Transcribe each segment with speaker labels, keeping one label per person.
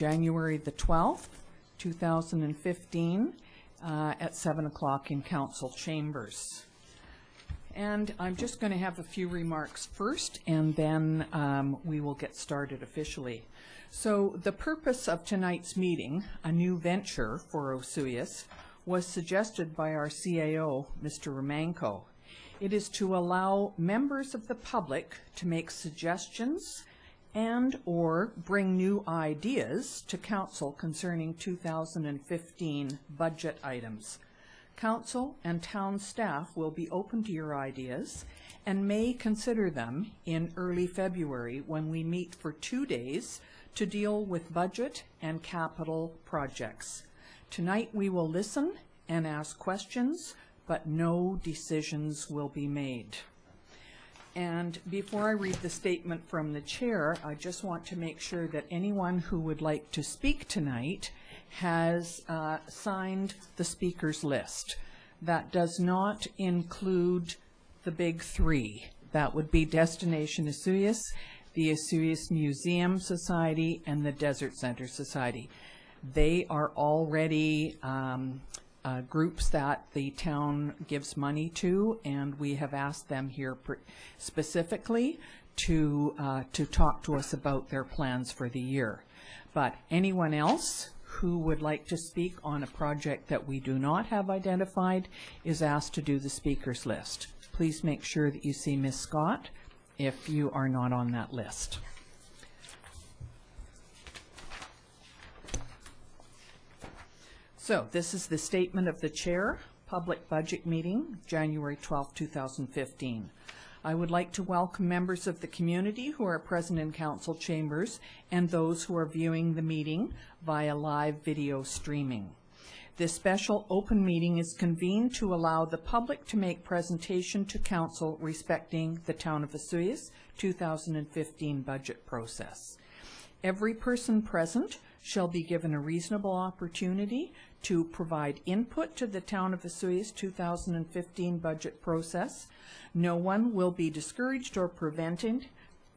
Speaker 1: January the 12th, 2015, at 7 o'clock in council chambers. And I'm just going to have a few remarks first, and then we will get started officially. So the purpose of tonight's meeting, a new venture for Osoyoos, was suggested by our CAO, Mr. Elenko. It is to allow members of the public to make suggestions and or bring new ideas to council concerning 2015 budget items. Council and town staff will be open to your ideas and may consider them in early February when we meet for 2 days to deal with budget and capital projects. Tonight we will listen and ask questions, but no decisions will be made. And before I read the statement from the chair, I just want to make sure that anyone who would like to speak tonight has signed the speakers list. That does not include the big three. That would be Destination Osoyoos, the Osoyoos Museum Society, and the Desert Center Society. They are already groups that the town gives money to, and we have asked them here specifically to talk to us about their plans for the year. But anyone else who would like to speak on a project that we do not have identified is asked to do the speakers list. Please make sure that you see Ms. Scott if you are not on that list. So this is the statement of the chair, public budget meeting, January 12, 2015. I would like to welcome members of the community who are present in council chambers and those who are viewing the meeting via live video streaming. This special open meeting is convened to allow the public to make presentation to council respecting the Town of Osoyoos 2015 budget process. Every person present shall be given a reasonable opportunity to provide input to the Town of Osoyoos 2015 budget process. No one will be discouraged or prevented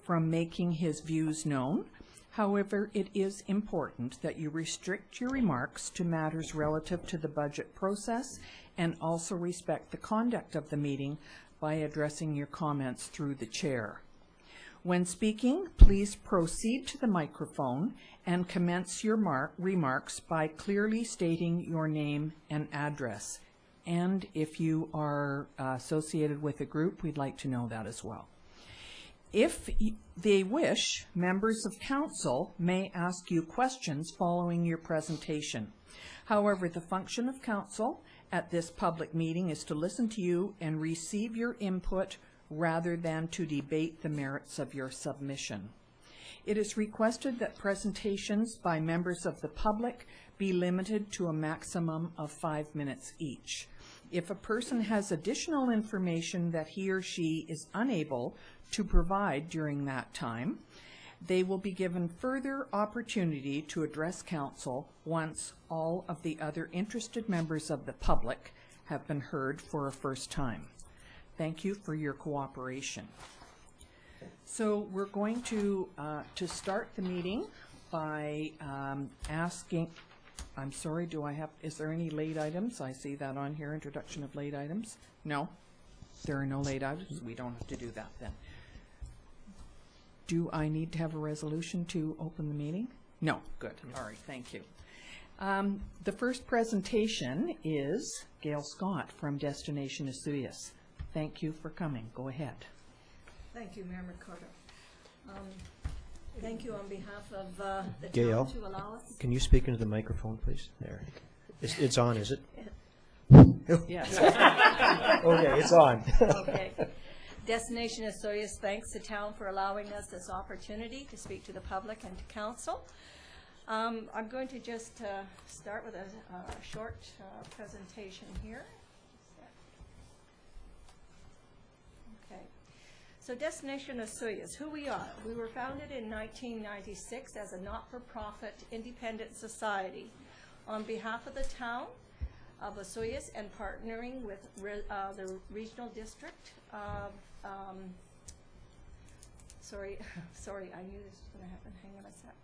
Speaker 1: from making his views known. However, it is important that you restrict your remarks to matters relative to the budget process and also respect the conduct of the meeting by addressing your comments through the chair. When speaking, please proceed to the microphone and commence your remarks by clearly stating your name and address. And if you are associated with a group, we'd like to know that as well. If they wish, members of council may ask you questions following your presentation. However, the function of council at this public meeting is to listen to you and receive your input rather than to debate the merits of your submission. It is requested that presentations by members of the public be limited to a maximum of 5 minutes each. If a person has additional information that he or she is unable to provide during that time, they will be given further opportunity to address council once all of the other interested members of the public have been heard for a first time. Thank you for your cooperation. So we're going to start the meeting by asking, I'm sorry, is there any late items? I see that on here, introduction of late items. No, there are no late items. We don't have to do that then. Do I need to have a resolution to open the meeting? No, good. All right, thank you. The first presentation is Gail Scott from Destination Osoyoos. Thank you for coming. Go ahead.
Speaker 2: Thank you, Mayor McKortoff. Thank you on behalf of the
Speaker 3: Gail,
Speaker 2: town to allow us.
Speaker 3: can you speak into the microphone, please? There. It's on, is it?
Speaker 1: Yes.
Speaker 3: Okay, it's on.
Speaker 2: Okay. Destination Osoyoos thanks the town for allowing us this opportunity to speak to the public and to council. I'm going to just start with a short presentation here. Okay. So Destination Osoyoos, who we are. We were founded in 1996 as a not-for-profit independent society on behalf of the town of Osoyoos and partnering with the regional district of, sorry, I knew this was going to happen. Hang on a sec.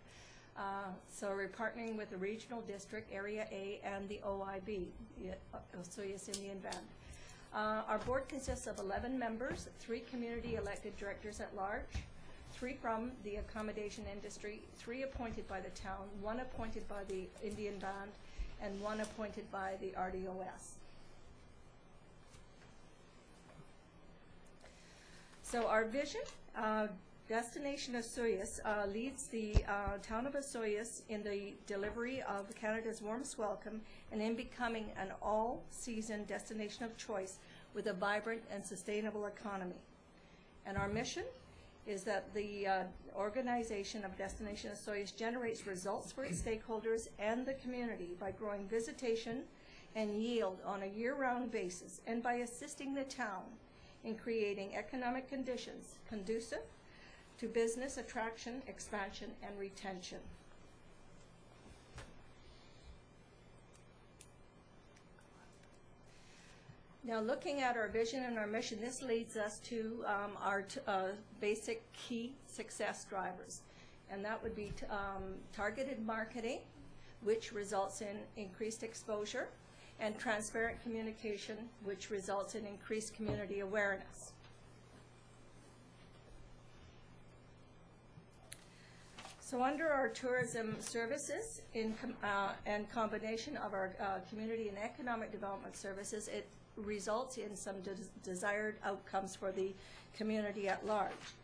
Speaker 2: So we're partnering with the Regional District, Area A, and the OIB, the Osoyoos Indian Band. Our board consists of 11 members, 3 community elected directors at large, 3 from the accommodation industry, 3 appointed by the town, 1 appointed by the Indian Band, and 1 appointed by the RDOS. So our vision, Destination Osoyoos leads the town of Osoyoos in the delivery of Canada's warmest welcome and in becoming an all-season destination of choice with a vibrant and sustainable economy. And our mission is that the organization of Destination Osoyoos generates results for its stakeholders and the community by growing visitation and yield on a year-round basis and by assisting the town in creating economic conditions conducive to business attraction, expansion, and retention. Now, looking at our vision and our mission, this leads us to our basic key success drivers, and that would be targeted marketing, which results in increased exposure, and transparent communication, which results in increased community awareness. So under our tourism services and combination of our community and economic development services, it results in some desired outcomes for the community at large.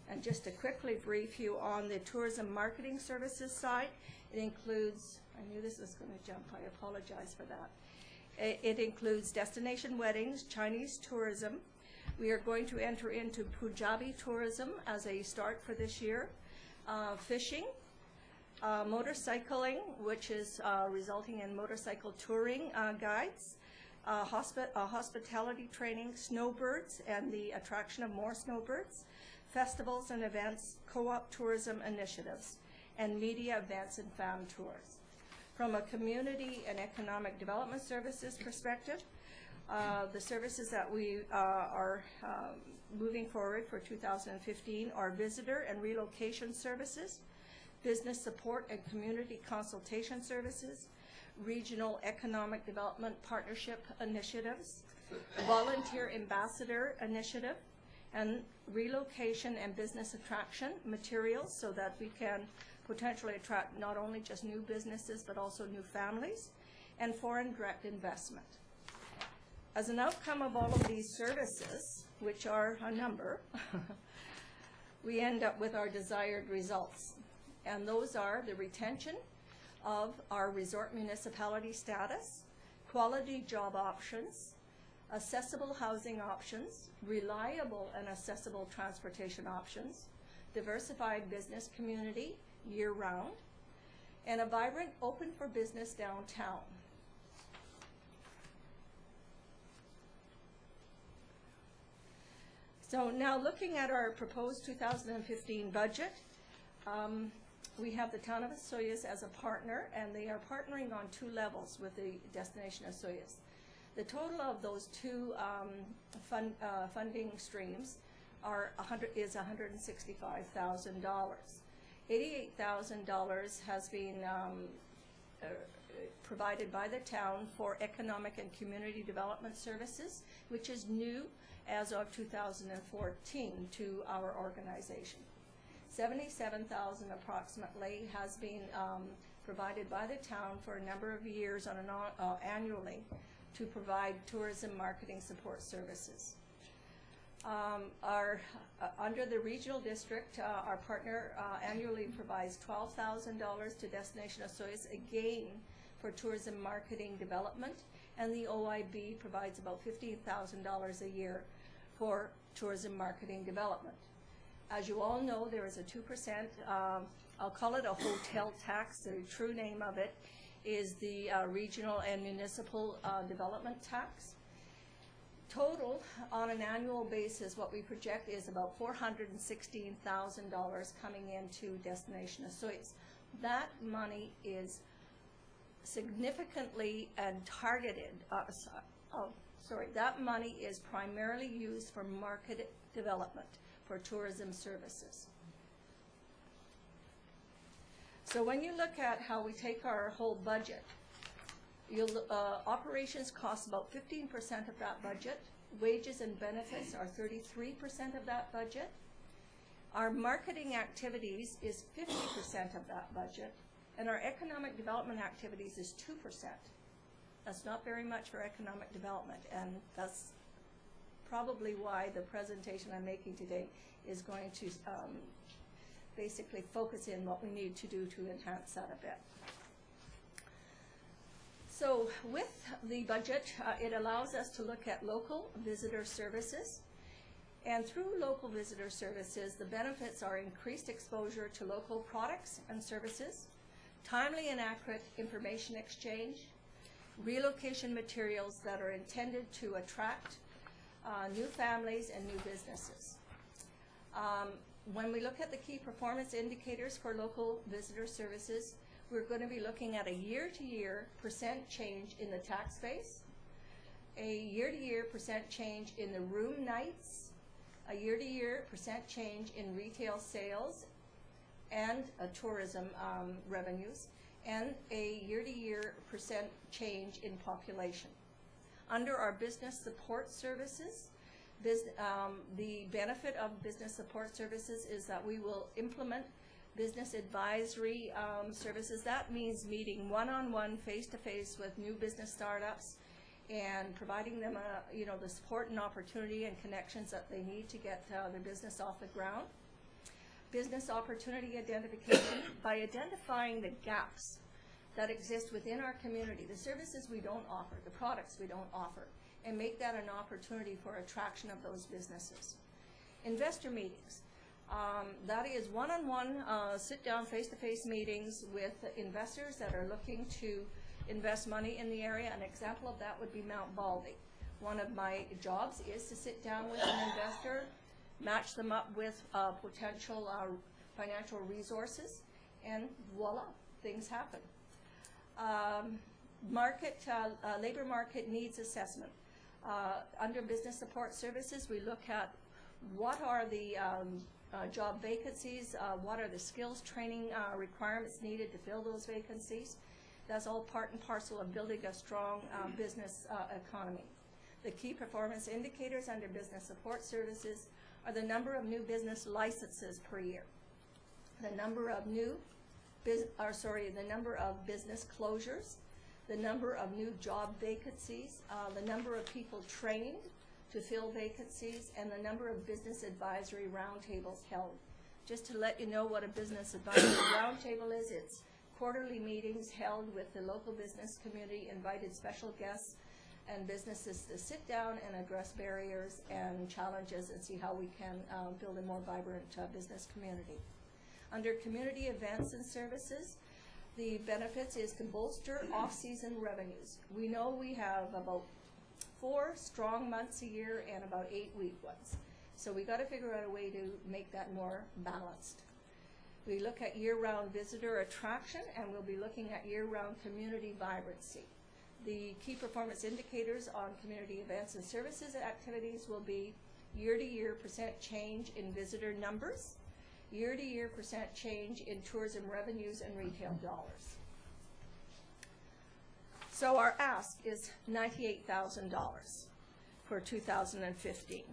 Speaker 2: And just to quickly brief you on the tourism marketing services side, it includes, I knew this was going to jump, I apologize for that. It includes destination weddings, Chinese tourism. We are going to enter into Punjabi tourism as a start for this year. Fishing, motorcycling, which is resulting in motorcycle touring guides, hospitality training, snowbirds and the attraction of more snowbirds, festivals and events, co-op tourism initiatives, and media events and fan tours. From a community and economic development services perspective, the services that we are moving forward for 2015 are visitor and relocation services, business support and community consultation services, regional economic development partnership initiatives, volunteer ambassador initiative, and relocation and business attraction materials so that we can potentially attract not only just new businesses but also new families, and foreign direct investment. As an outcome of all of these services, which are a number, we end up with our desired results. And those are the retention of our resort municipality status, quality job options, accessible housing options, reliable and accessible transportation options, diversified business community year-round, and a vibrant, open for business downtown. So now looking at our proposed 2015 budget, we have the town of Osoyoos as a partner, and they are partnering on 2 levels with the Destination Osoyoos. The total of those 2 funding streams is $165,000. $88,000 has been provided by the town for economic and community development services, which is new as of 2014 to our organization. $77,000 approximately has been provided by the town for a number of years on annually to provide tourism marketing support services. Under the regional district, our partner annually provides $12,000 to Destination Osoyoos, again for tourism marketing development, and the OIB provides about $15,000 a year for tourism marketing development. As you all know, there is a 2%, I'll call it a hotel tax. The true name of it is the regional and municipal development tax. Total, on an annual basis, what we project is about $416,000 coming into Destination Osoyoos. That money is significantly and targeted, that money is primarily used for market development for tourism services. So when you look at how we take our whole budget, operations costs about 15% of that budget. Wages and benefits are 33% of that budget. Our marketing activities is 50% of that budget, and our economic development activities is 2%. That's not very much for economic development, and that's probably why the presentation I'm making today is going to basically focus in what we need to do to enhance that a bit. So with the budget, it allows us to look at local visitor services. And through local visitor services, the benefits are increased exposure to local products and services, timely and accurate information exchange, relocation materials that are intended to attract new families and new businesses. When we look at the key performance indicators for local visitor services, we're going to be looking at a year-to-year percent change in the tax base, a year-to-year percent change in the room nights, a year-to-year percent change in retail sales and tourism revenues, and a year-to-year percent change in population. Under our business support services, the benefit of business support services is that we will implement business advisory services. That means meeting one-on-one, face-to-face with new business startups and providing them the support and opportunity and connections that they need to get their business off the ground. Business opportunity identification, by identifying the gaps that exist within our community, the services we don't offer, the products we don't offer, and make that an opportunity for attraction of those businesses. Investor meetings. That is one-on-one, sit-down, face-to-face meetings with investors that are looking to invest money in the area. An example of that would be Mount Baldy. One of my jobs is to sit down with an investor, match them up with potential financial resources, and voila, things happen. Labor market needs assessment. Under business support services, we look at what are the job vacancies, what are the skills training requirements needed to fill those vacancies. That's all part and parcel of building a strong business economy. The key performance indicators under business support services are the number of new business licenses per year, the number of the number of business closures, the number of new job vacancies, the number of people trained to fill vacancies, and the number of business advisory roundtables held. Just to let you know what a business advisory roundtable is, it's quarterly meetings held with the local business community, invited special guests and businesses to sit down and address barriers and challenges and see how we can build a more vibrant business community. Under community events and services, the benefits is to bolster off-season revenues. We know we have about 4 strong months a year and about 8 weak ones. So we got to figure out a way to make that more balanced. We look at year-round visitor attraction, and we'll be looking at year-round community vibrancy. The key performance indicators on community events and services activities will be year-to-year percent change in visitor numbers, year-to-year percent change in tourism revenues and retail dollars. So our ask is $98,000 for 2015.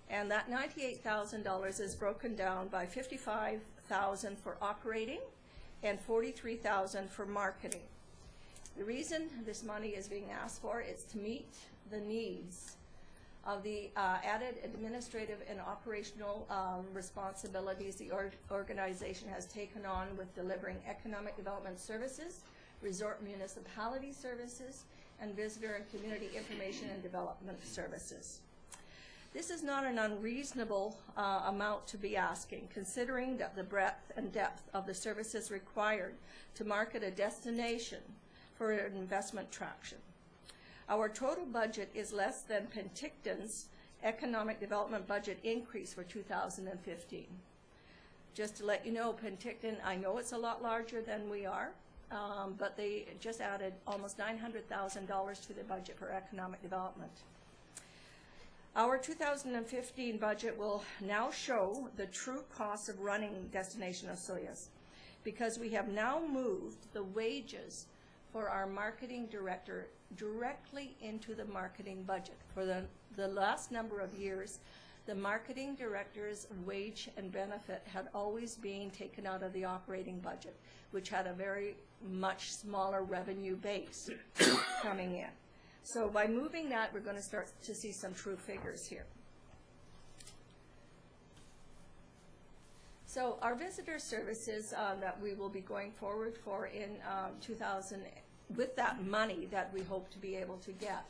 Speaker 2: And that $98,000 is broken down by $55,000 for operating and $43,000 for marketing. The reason this money is being asked for is to meet the needs of the added administrative and operational responsibilities the organization has taken on with delivering economic development services, resort municipality services, and visitor and community information and development services. This is not an unreasonable amount to be asking, considering that the breadth and depth of the services required to market a destination for an investment traction. Our total budget is less than Penticton's economic development budget increase for 2015. Just to let you know, Penticton, I know it's a lot larger than we are, but they just added almost $900,000 to the budget for economic development. Our 2015 budget will now show the true cost of running Destination Osoyoos. because we have now moved the wages for our marketing director directly into the marketing budget. For the last number of years, the marketing director's wage and benefit had always been taken out of the operating budget, which had a very much smaller revenue base coming in. So by moving that, we're going to start to see some true figures here. So our visitor services that we will be going forward for in 2000, with that money that we hope to be able to get,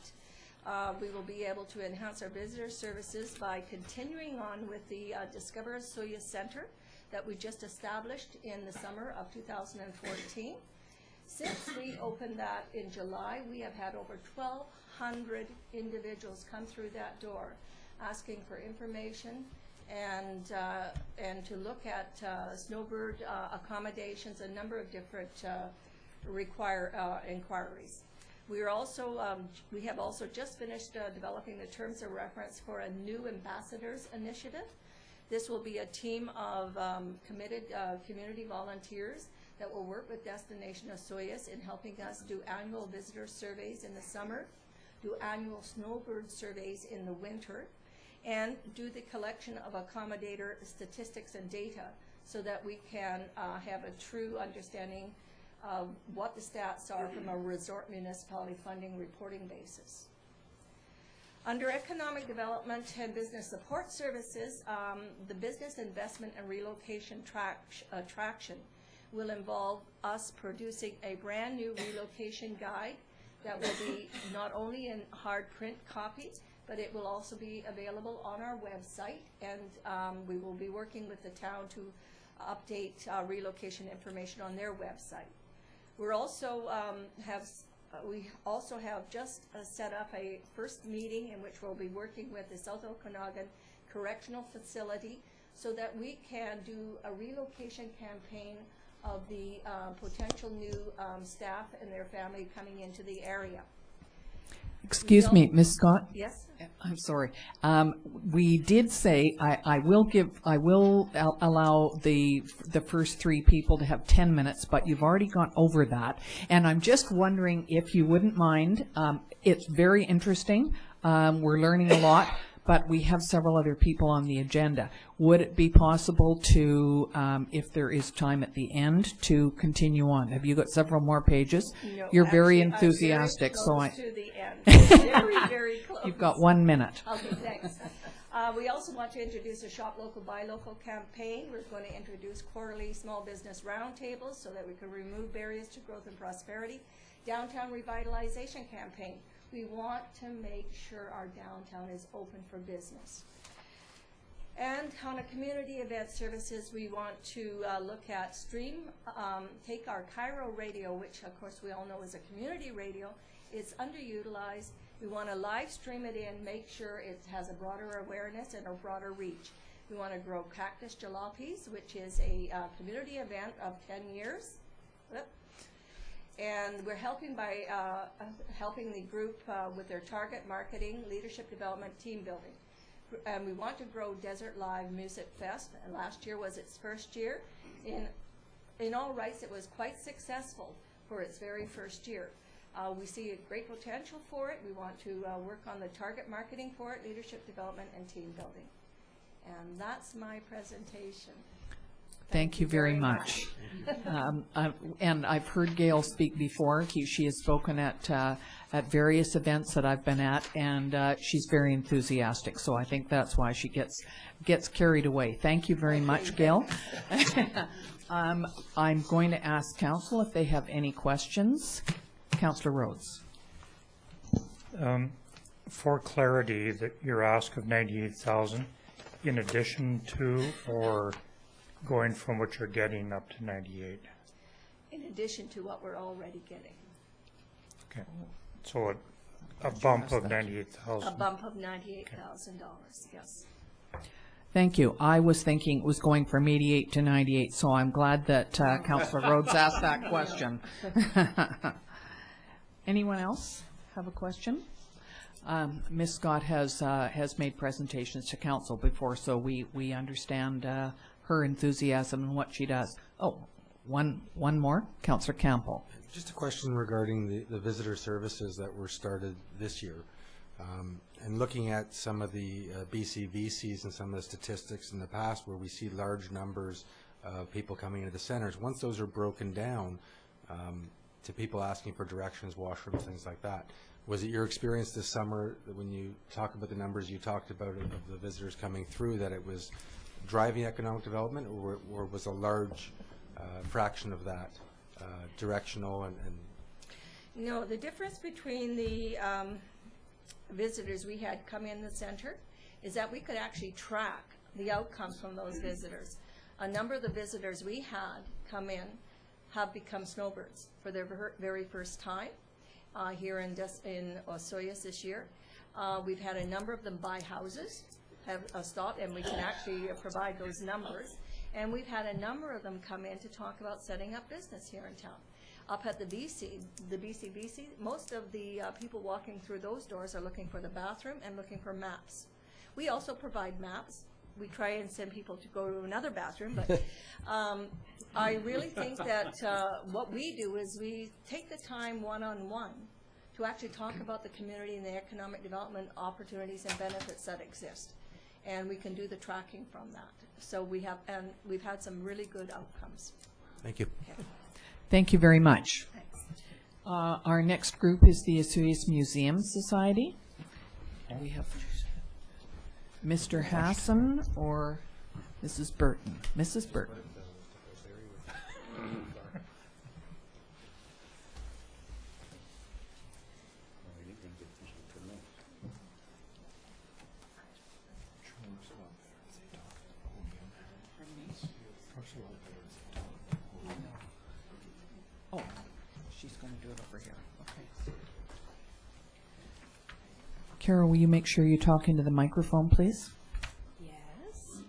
Speaker 2: we will be able to enhance our visitor services by continuing on with the Discover Osoyoos Center that we just established in the summer of 2014. Since we opened that in July, we have had over 1,200 individuals come through that door asking for information and to look at snowbird accommodations, a number of different inquiries. We are also we have also just finished developing the terms of reference for a new ambassadors initiative. This will be a team of committed community volunteers that will work with Destination Osoyoos in helping us do annual visitor surveys in the summer, do annual snowbird surveys in the winter, and do the collection of accommodator statistics and data so that we can have a true understanding of what the stats are from a resort municipality funding reporting basis. Under Economic Development and Business Support Services, the Business Investment and Relocation Traction will involve us producing a brand new relocation guide that will be not only in hard print copies, but it will also be available on our website, and we will be working with the town to update relocation information on their website. We're also we also have just set up a first meeting in which we'll be working with the South Okanagan Correctional Facility so that we can do a relocation campaign of the potential new staff and their family coming into the area.
Speaker 1: Excuse me, Ms. Scott?
Speaker 2: Yes?
Speaker 1: I'm sorry. We did say I will allow the first three people to have 10 minutes, but you've already gone over that. And I'm just wondering if you wouldn't mind. It's very interesting. We're learning a lot, but we have several other people on the agenda. Would it be possible to, if there is time at the end, to continue on? Have you got several more pages?
Speaker 2: No,
Speaker 1: You're
Speaker 2: actually,
Speaker 1: very enthusiastic,
Speaker 2: I'm very
Speaker 1: so
Speaker 2: close to the end. Very, very close.
Speaker 1: You've got 1 minute.
Speaker 2: Okay, thanks. We also want to introduce a Shop Local, Buy Local campaign. We're going to introduce quarterly small business roundtables so that we can remove barriers to growth and prosperity. Downtown revitalization campaign. We want to make sure our downtown is open for business. And on a community event services, we want to look at take our Cairo radio, which of course we all know is a community radio. It's underutilized. We want to live stream it in, make sure it has a broader awareness and a broader reach. We want to grow Cactus Jalopies, which is a community event of 10 years. And we're helping by helping the group with their target marketing, leadership development, team building. And we want to grow Desert Live Music Fest, and last year was its first year. In all rights, it was quite successful for its very first year. We see a great potential for it. We want to work on the target marketing for it, leadership development, and team building. And that's my presentation.
Speaker 1: Thank you very much. And I've heard Gail speak before. She has spoken at various events that I've been at, and she's very enthusiastic. So I think that's why she gets carried away. Thank you very much, Gail. I'm going to ask council if they have any questions. Councillor Rhodes.
Speaker 4: For clarity, that your ask of $98,000 in addition to or going from what you're getting up to 98?
Speaker 2: In addition to what we're already getting.
Speaker 4: Okay. So a bump of 98,000.
Speaker 2: A bump of $98,000, yes.
Speaker 1: Thank you. I was thinking it was going from 88 to 98, so I'm glad that Councillor Rhodes asked that question. Anyone else have a question? Ms. Scott has made presentations to council before, so we understand her enthusiasm and what she does. Oh, One more, Councillor Campbell.
Speaker 5: Just a question regarding the visitor services that were started this year. And looking at some of the BCVCs and some of the statistics in the past where we see large numbers of people coming into the centers, once those are broken down to people asking for directions, washrooms, things like that, was it your experience this summer that when you talk about the numbers you talked about of the visitors coming through, that it was driving economic development, or was a large fraction of that directional and
Speaker 2: No, the difference between the visitors we had come in the center is that we could actually track the outcomes from those visitors. A number of the visitors we had come in have become snowbirds for their very first time here in Osoyoos this year. We've had a number of them buy houses, have stopped, and we can actually provide those numbers. And we've had a number of them come in to talk about setting up business here in town. Up at the BCBC, most of the people walking through those doors are looking for the bathroom and looking for maps. We also provide maps. We try and send people to go to another bathroom, but I really think that what we do is we take the time one-on-one to actually talk about the community and the economic development opportunities and benefits that exist. And we can do the tracking from that. So we've had some really good outcomes.
Speaker 5: Thank you.
Speaker 2: Okay.
Speaker 1: Thank you very much.
Speaker 2: Thanks.
Speaker 1: Our next group is the Osoyoos Museum Society. We have Mr. Hassan or Mrs. Burton. Mrs. Burton. Oh, she's going to do it over here. Okay. Carol, will you make sure you talk into the microphone, please?
Speaker 6: Yes.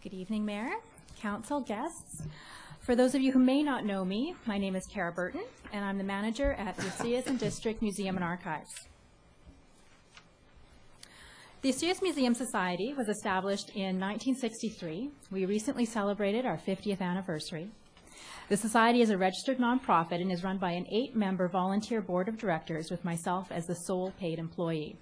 Speaker 6: Good evening, Mayor, Council, guests. For those of you who may not know me, my name is Cara Burton, and I'm the manager at the Osoyoos District Museum and Archives. The Osoyoos Museum Society was established in 1963. We recently celebrated our 50th anniversary. The Society is a registered nonprofit and is run by an 8-member volunteer board of directors with myself as the sole paid employee.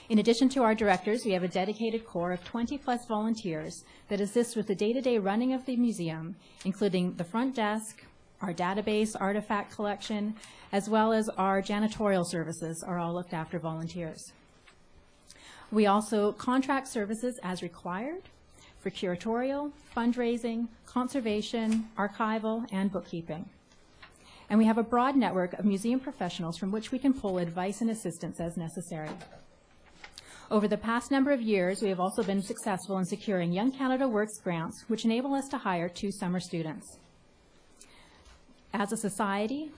Speaker 6: In addition to our directors, we have a dedicated core of 20-plus volunteers that assist with the day-to-day running of the museum, including the front desk, our database, artifact collection, as well as our janitorial services are all looked after volunteers. We also contract services as required for curatorial, fundraising, conservation, archival, and bookkeeping. And we have a broad network of museum professionals from which we can pull advice and assistance as necessary. Over the past number of years, we have also been successful in securing Young Canada Works grants, which enable us to hire 2 summer students. As a society,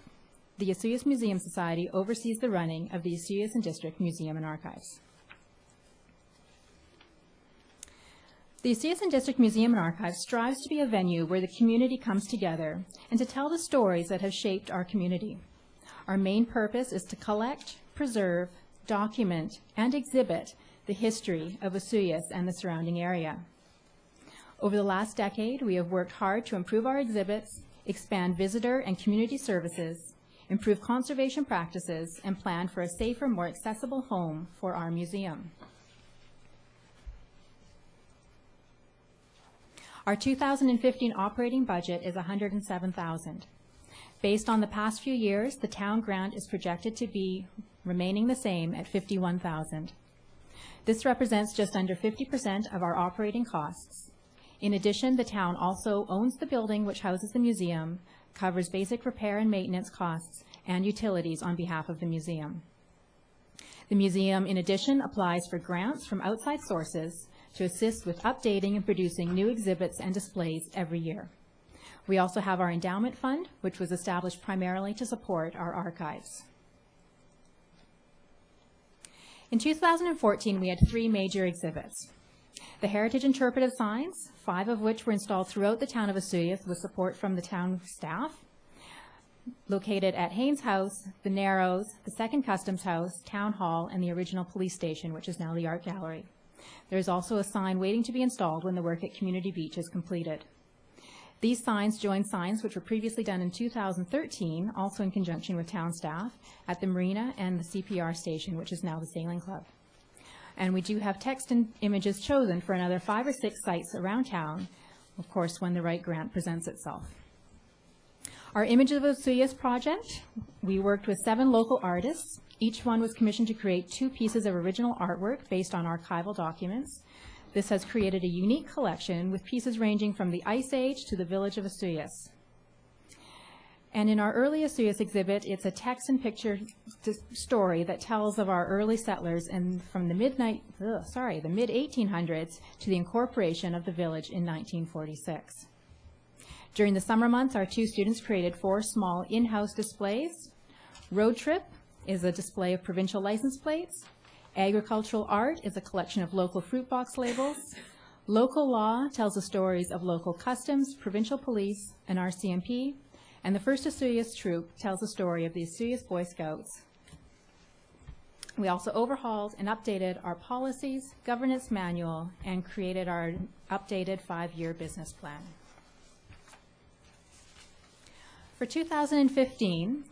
Speaker 6: the Osoyoos Museum Society oversees the running of the Osoyoos and District Museum and Archives. The Osoyoos and District Museum and Archives strives to be a venue where the community comes together and to tell the stories that have shaped our community. Our main purpose is to collect, preserve, document, and exhibit the history of Osoyoos and the surrounding area. Over the last decade, we have worked hard to improve our exhibits, expand visitor and community services, improve conservation practices, and plan for a safer, more accessible home for our museum. Our 2015 operating budget is $107,000. Based on the past few years, the town grant is projected to be remaining the same at $51,000. This represents just under 50% of our operating costs. In addition, the town also owns the building which houses the museum, covers basic repair and maintenance costs, and utilities on behalf of the museum. The museum, in addition, applies for grants from outside sources to assist with updating and producing new exhibits and displays every year. We also have our endowment fund, which was established primarily to support our archives. In 2014, we had 3 major exhibits. The Heritage Interpretive Signs, 5 of which were installed throughout the town of Osoyoos with support from the town staff, located at Haynes House, the Narrows, the Second Customs House, Town Hall, and the original police station, which is now the Art Gallery. There is also a sign waiting to be installed when the work at Community Beach is completed. These signs join signs which were previously done in 2013, also in conjunction with town staff, at the marina and the CPR station, which is now the Sailing Club. And we do have text and images chosen for another 5 or 6 sites around town, of course, when the right grant presents itself. Our Image of Osoyoos project, we worked with 7 local artists. Each one was commissioned to create 2 pieces of original artwork based on archival documents. This has created a unique collection with pieces ranging from the Ice Age to the village of Osoyoos. And in our early Osoyoos exhibit, it's a text and picture story that tells of our early settlers and from the mid-1800s to the incorporation of the village in 1946. During the summer months, our 2 students created 4 small in-house displays. Road Trip is a display of provincial license plates. Agricultural Art is a collection of local fruit box labels. Local Law tells the stories of local customs, provincial police, and RCMP. And the first Osoyoos troop tells the story of the Osoyoos Boy Scouts. We also overhauled and updated our policies, governance manual, and created our updated 5-year business plan. For 2015,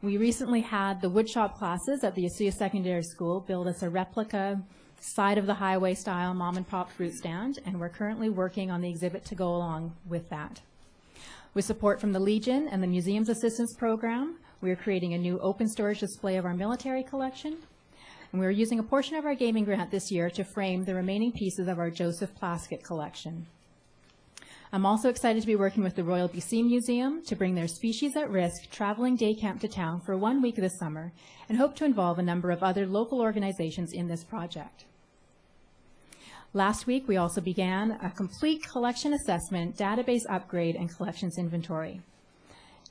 Speaker 6: we recently had the woodshop classes at the Osoyoos Secondary School build us a replica side-of-the-highway style mom-and-pop fruit stand, and we're currently working on the exhibit to go along with that. With support from the Legion and the Museum's Assistance Program, we are creating a new open storage display of our military collection, and we are using a portion of our gaming grant this year to frame the remaining pieces of our Joseph Plaskett collection. I'm also excited to be working with the Royal BC Museum to bring their Species at Risk traveling day camp to town for 1 week this summer, and hope to involve a number of other local organizations in this project. Last week, we also began a complete collection assessment, database upgrade, and collections inventory.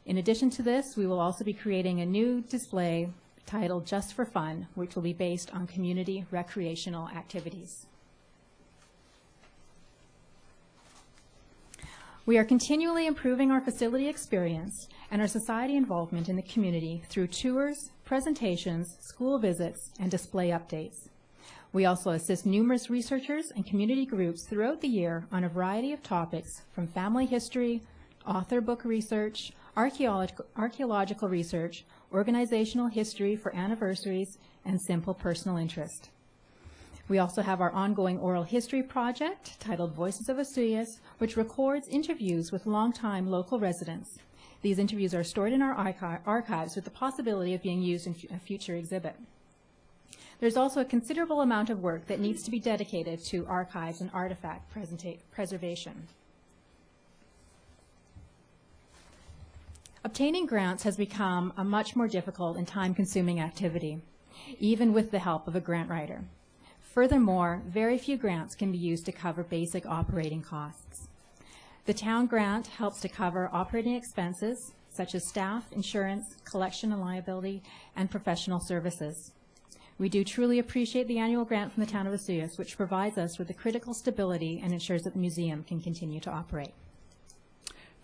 Speaker 6: In addition to this, we will also be creating a new display titled Just for Fun, which will be based on community recreational activities. We are continually improving our facility experience and our society involvement in the community through tours, presentations, school visits, and display updates. We also assist numerous researchers and community groups throughout the year on a variety of topics from family history, author book research, archaeological research, organizational history for anniversaries, and simple personal interest. We also have our ongoing oral history project titled Voices of Osoyoos, which records interviews with longtime local residents. These interviews are stored in our archives with the possibility of being used in a future exhibit. There's also a considerable amount of work that needs to be dedicated to archives and artifact preservation. Obtaining grants has become a much more difficult and time-consuming activity, even with the help of a grant writer. Furthermore, very few grants can be used to cover basic operating costs. The town grant helps to cover operating expenses, such as staff, insurance, collection and liability, and professional services. We do truly appreciate the annual grant from the town of Osoyoos, which provides us with the critical stability and ensures that the museum can continue to operate.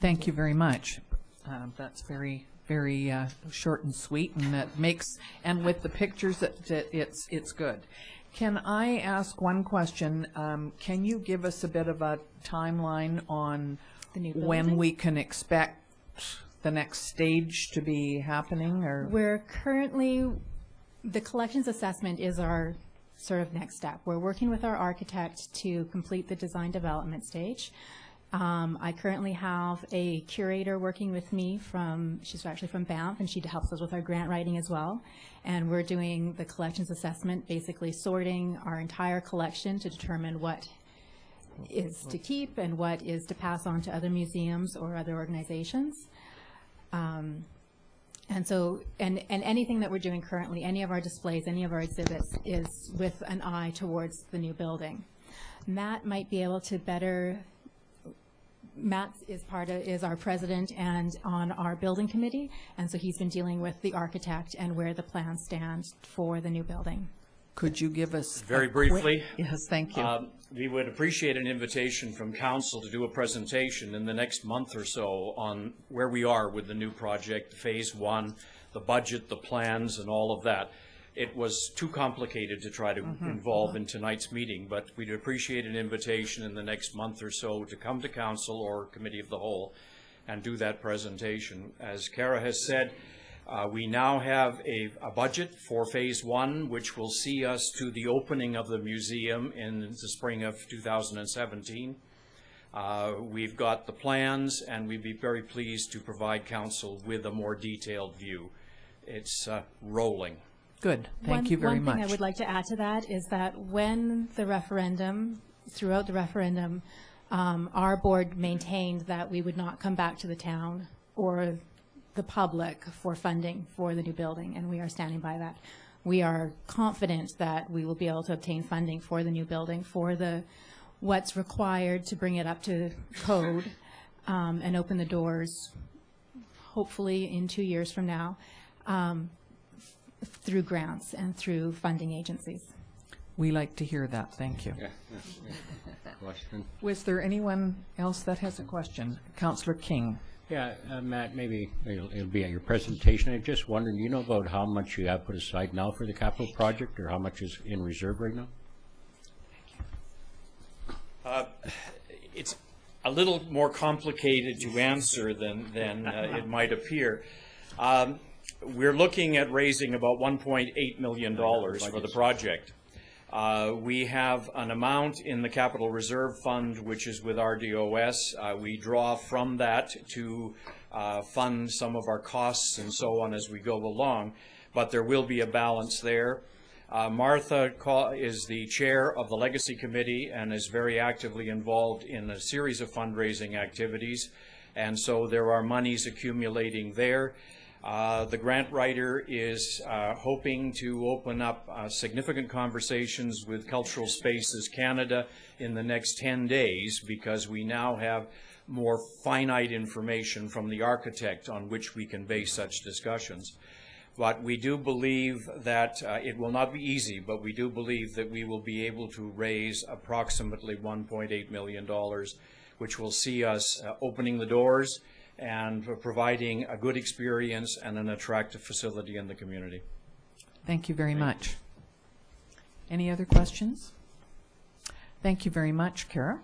Speaker 1: Thank you very much. That's very, very short and sweet, and that makes, and with the pictures, it's good. Can I ask one question? Can you give us a bit of a timeline on
Speaker 6: The new
Speaker 1: when
Speaker 6: building?
Speaker 1: we can expect the next stage to be happening? Or
Speaker 6: We're currently, the collections assessment is our sort of next step. We're working with our architect to complete the design development stage. I currently have a curator working with me she's actually from Banff, and she helps us with our grant writing as well. And we're doing the collections assessment, basically sorting our entire collection to determine what is to keep and what is to pass on to other museums or other organizations. And so, and anything that we're doing currently, any of our displays, any of our exhibits, is with an eye towards the new building. Matt might be able to better. Matt is our president and on our building committee, and so he's been dealing with the architect and where the plans stand for the new building.
Speaker 1: could you give us
Speaker 7: Very
Speaker 1: a quick-
Speaker 7: briefly.
Speaker 1: Yes, thank you.
Speaker 7: We would appreciate an invitation from council to do a presentation in the next month or so on where we are with the new project, phase one, the budget, the plans, and all of that. it was too complicated to try to involve in tonight's meeting, but we'd appreciate an invitation in the next month or so to come to council or committee of the whole and do that presentation. As Kara has said, we now have a budget for phase 1, which will see us to the opening of the museum in the spring of 2017. We've got the plans, and we'd be very pleased to provide council with a more detailed view. It's rolling.
Speaker 1: Good. Thank you very much.
Speaker 6: One thing I would like to add to that is that when the referendum, throughout the referendum, our board maintained that we would not come back to the town or the public for funding for the new building, and we are standing by that. We are confident that we will be able to obtain funding for the new building, for what's required to bring it up to code, and open the doors, hopefully in 2 years from now, through grants and through funding agencies.
Speaker 1: We like to hear that. Thank you.
Speaker 8: Question.
Speaker 1: Was there anyone else that has a question? Councillor King.
Speaker 8: Yeah, Matt, maybe it'll be at your presentation. I'm just wondering, do you know about how much you have put aside now for the capital project, or how much is in reserve right now?
Speaker 7: It's a little more complicated to answer than it might appear. We're looking at raising about $1.8 million for the project. We have an amount in the Capital Reserve Fund, which is with RDOS. We draw from that to fund some of our costs and so on as we go along, but there will be a balance there. Martha is the chair of the Legacy Committee and is very actively involved in a series of fundraising activities, and so there are monies accumulating there. The grant writer is hoping to open up significant conversations with Cultural Spaces Canada in the next 10 days, because we now have more finite information from the architect on which we can base such discussions. But we do believe that it will not be easy, but we do believe that we will be able to raise approximately $1.8 million, which will see us opening the doors and providing a good experience and an attractive facility in the community.
Speaker 1: Thank you very much. Any other questions? Thank you very much, Kara.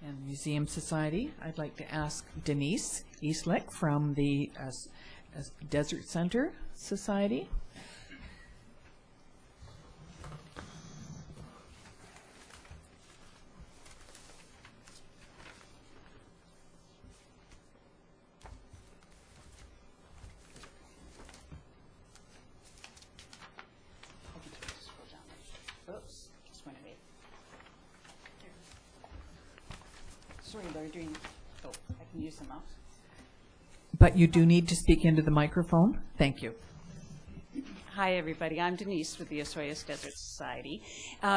Speaker 1: And Museum Society, I'd like to ask Denise Eastlick from the Desert Center Society.
Speaker 9: Sorry, they're doing, oh, I can use the mouse.
Speaker 1: But you do need to speak into the microphone. Thank you.
Speaker 9: Hi, everybody. I'm Denise with the Osoyoos Desert Society.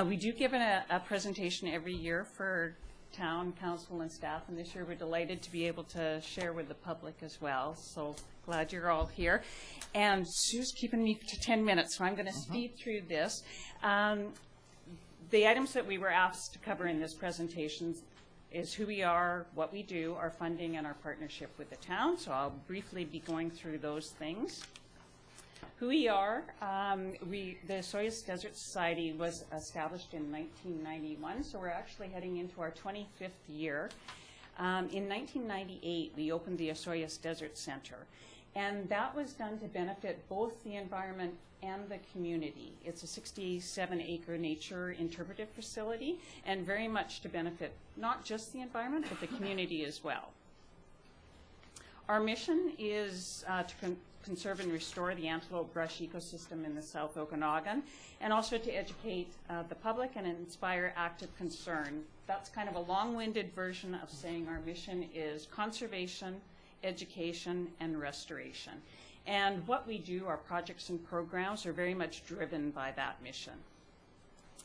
Speaker 9: We do give a presentation every year for town council and staff, and this year we're delighted to be able to share with the public as well. So glad you're all here. And Sue's keeping me to 10 minutes, so I'm going to speed through this. The items that we were asked to cover in this presentation is who we are, what we do, our funding, and our partnership with the town. So I'll briefly be going through those things. Who we are, the Osoyoos Desert Society was established in 1991, so we're actually heading into our 25th year. In 1998, we opened the Osoyoos Desert Center, and that was done to benefit both the environment and the community. It's a 67-acre nature interpretive facility, and very much to benefit not just the environment, but the community as well. Our mission is to conserve and restore the antelope brush ecosystem in the South Okanagan, and also to educate the public and inspire active concern. That's kind of a long-winded version of saying our mission is conservation, education, and restoration. And what we do, our projects and programs, are very much driven by that mission.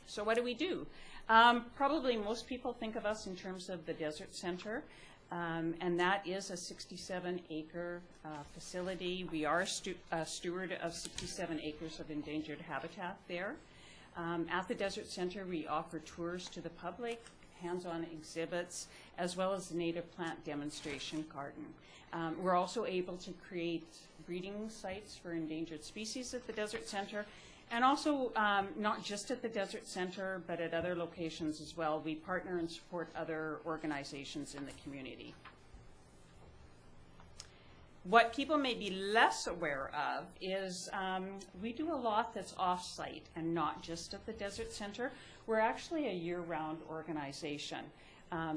Speaker 9: So what do we do? Probably most people think of us in terms of the Desert Center, and that is a 67-acre facility. We are a steward of 67 acres of endangered habitat there. At the Desert Center, we offer tours to the public, hands-on exhibits, as well as the native plant demonstration garden. We're also able to create breeding sites for endangered species at the Desert Center, And also, not just at the Desert Center, but at other locations as well. We partner and support other organizations in the community. What people may be less aware of is we do a lot that's off-site and not just at the Desert Center. We're actually a year-round organization.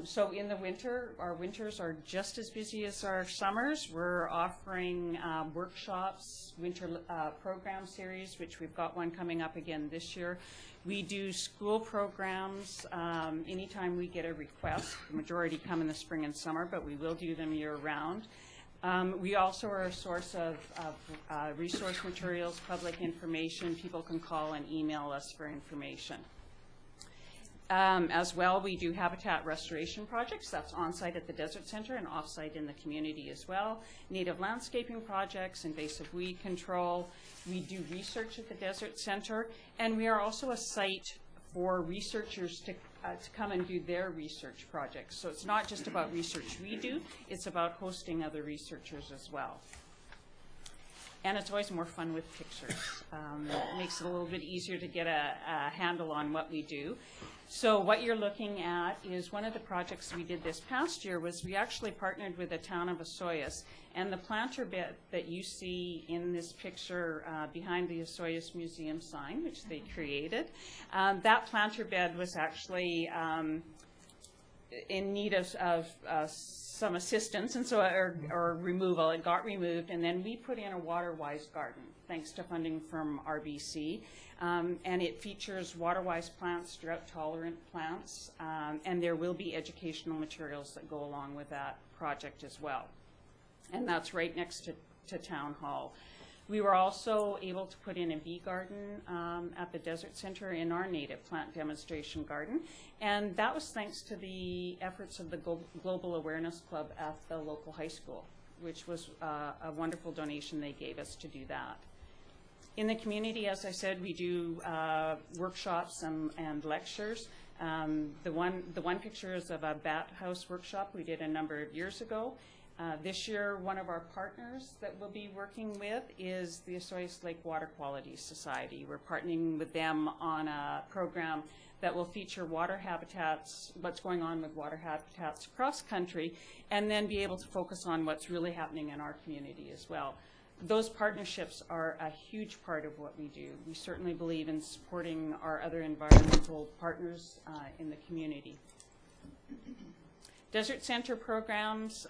Speaker 9: So in the winter, our winters are just as busy as our summers. We're offering workshops, winter program series, which we've got one coming up again this year. We do school programs anytime we get a request. The majority come in the spring and summer, but we will do them year-round. We also are a source of resource materials, public information. People can call and email us for information. As well, we do habitat restoration projects. That's on-site at the Desert Center and off-site in the community as well. Native landscaping projects, invasive weed control. We do research at the Desert Center. And we are also a site for researchers to come and do their research projects. So it's not just about research we do, it's about hosting other researchers as well. And it's always more fun with pictures. It makes it a little bit easier to get a handle on what we do. So what you're looking at is one of the projects we did this past year was we actually partnered with the town of Osoyoos, and the planter bed that you see in this picture behind the Osoyoos Museum sign, which they created, that planter bed was actually in need of some assistance, and so or removal. It got removed, and then we put in a water-wise garden, thanks to funding from RBC. And it features water-wise plants, drought-tolerant plants, and there will be educational materials that go along with that project as well. And that's right next to Town Hall. We were also able to put in a bee garden at the Desert Center in our native plant demonstration garden, and that was thanks to the efforts of the Global Awareness Club at the local high school, which was a wonderful donation they gave us to do that. In the community, as I said, we do workshops and lectures. The one picture is of a bat house workshop we did a number of years ago. This year, one of our partners that we'll be working with is the Osoyoos Lake Water Quality Society. We're partnering with them on a program that will feature water habitats, what's going on with water habitats across country, and then be able to focus on what's really happening in our community as well. Those partnerships are a huge part of what we do. We certainly believe in supporting our other environmental partners in the community. Desert Center programs,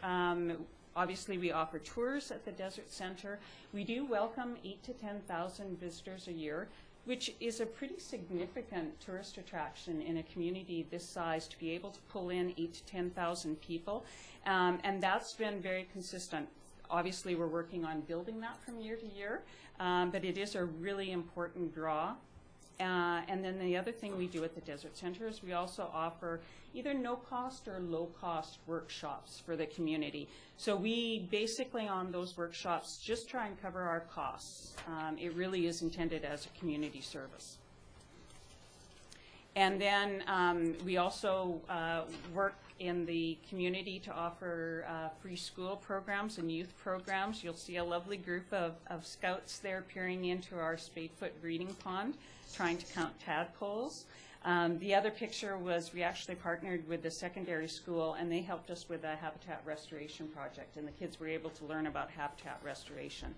Speaker 9: obviously we offer tours at the Desert Center. We do welcome 8,000 to 10,000 visitors a year, which is a pretty significant tourist attraction in a community this size, to be able to pull in 8,000 to 10,000 people. And that's been very consistent. Obviously, we're working on building that from year to year, but it is a really important draw. And then the other thing we do at the Desert Center is we also offer either no-cost or low-cost workshops for the community. So we basically, on those workshops, just try and cover our costs. It really is intended as a community service. And then we also work in the community to offer free school programs and youth programs. You'll see a lovely group of scouts there peering into our spadefoot breeding pond, trying to count tadpoles. The other picture was we actually partnered with the secondary school, and they helped us with a habitat restoration project, and the kids were able to learn about habitat restoration.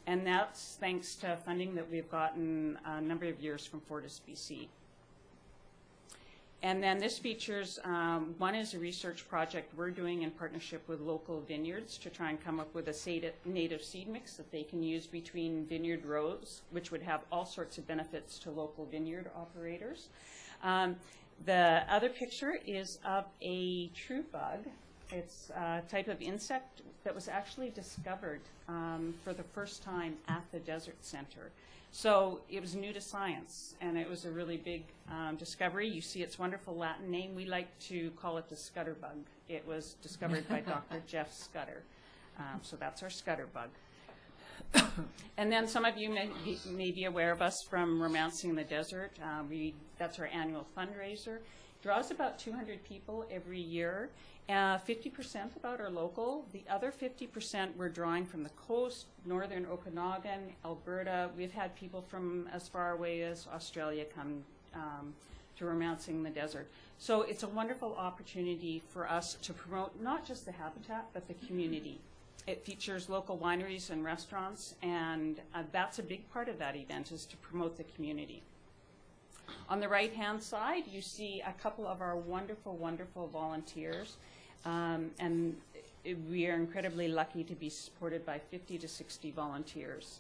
Speaker 9: And that's thanks to funding that we've gotten a number of years from Fortis BC. And then this features, one is a research project we're doing in partnership with local vineyards to try and come up with a native seed mix that they can use between vineyard rows, which would have all sorts of benefits to local vineyard operators. The other picture is of a true bug. It's a type of insect that was actually discovered for the first time at the Desert Center. So it was new to science, and it was a really big discovery. You see its wonderful Latin name. We like to call it the scutterbug. It was discovered by Dr. Jeff Scudder. So that's our scutterbug. And then some of you may be aware of us from Romancing the Desert. That's our annual fundraiser. draws about 200 people every year. 50% about are local. The other 50% we're drawing from the coast, northern Okanagan, Alberta. We've had people from as far away as Australia come to Romancing the Desert. So it's a wonderful opportunity for us to promote not just the habitat, but the community. It features local wineries and restaurants, and that's a big part of that event, is to promote the community. On the right-hand side, you see a couple of our wonderful, wonderful volunteers, and we are incredibly lucky to be supported by 50 to 60 volunteers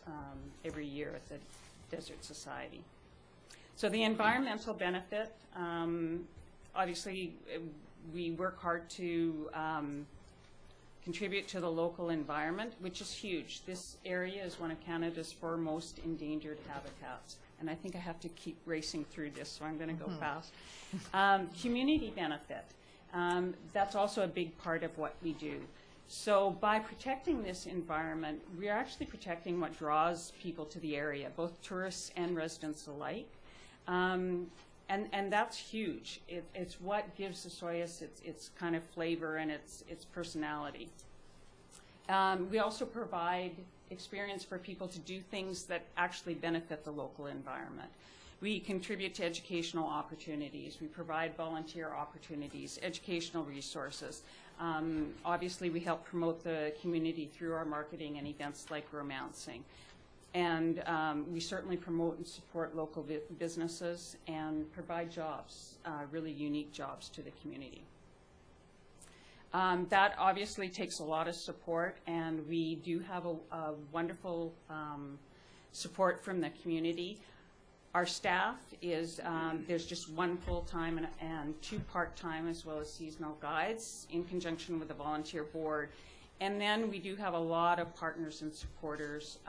Speaker 9: every year at the Desert Society. So the environmental benefit, obviously, we work hard to contribute to the local environment, which is huge. This area is one of Canada's foremost endangered habitats. And I think I have to keep racing through this, so I'm going to go fast. Community benefit. That's also a big part of what we do. So by protecting this environment, we're actually protecting what draws people to the area, both tourists and residents alike. And that's huge. It's what gives Osoyoos its kind of flavor and its personality. We also provide experience for people to do things that actually benefit the local environment. We contribute to educational opportunities. We provide volunteer opportunities, educational resources. Obviously, we help promote the community through our marketing and events like Romancing. And we certainly promote and support local businesses and provide jobs, really unique jobs to the community. That obviously takes a lot of support, and we do have a wonderful support from the community. Our staff is, there's just one full-time and 2 part-time, as well as seasonal guides, in conjunction with the volunteer board. And then we do have a lot of partners and supporters.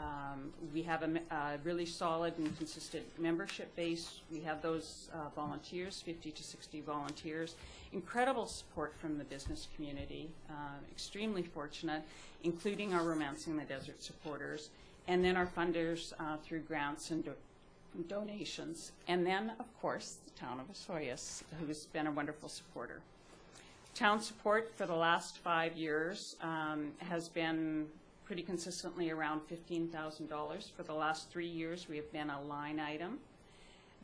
Speaker 9: We have a really solid and consistent membership base. We have those volunteers, 50 to 60 volunteers. Incredible support from the business community, extremely fortunate, including our Romancing the Desert supporters, and then our funders through grants and donations. And then, of course, the town of Osoyoos, who's been a wonderful supporter. Town support for the last 5 years has been pretty consistently around $15,000. For the last 3 years, we have been a line item.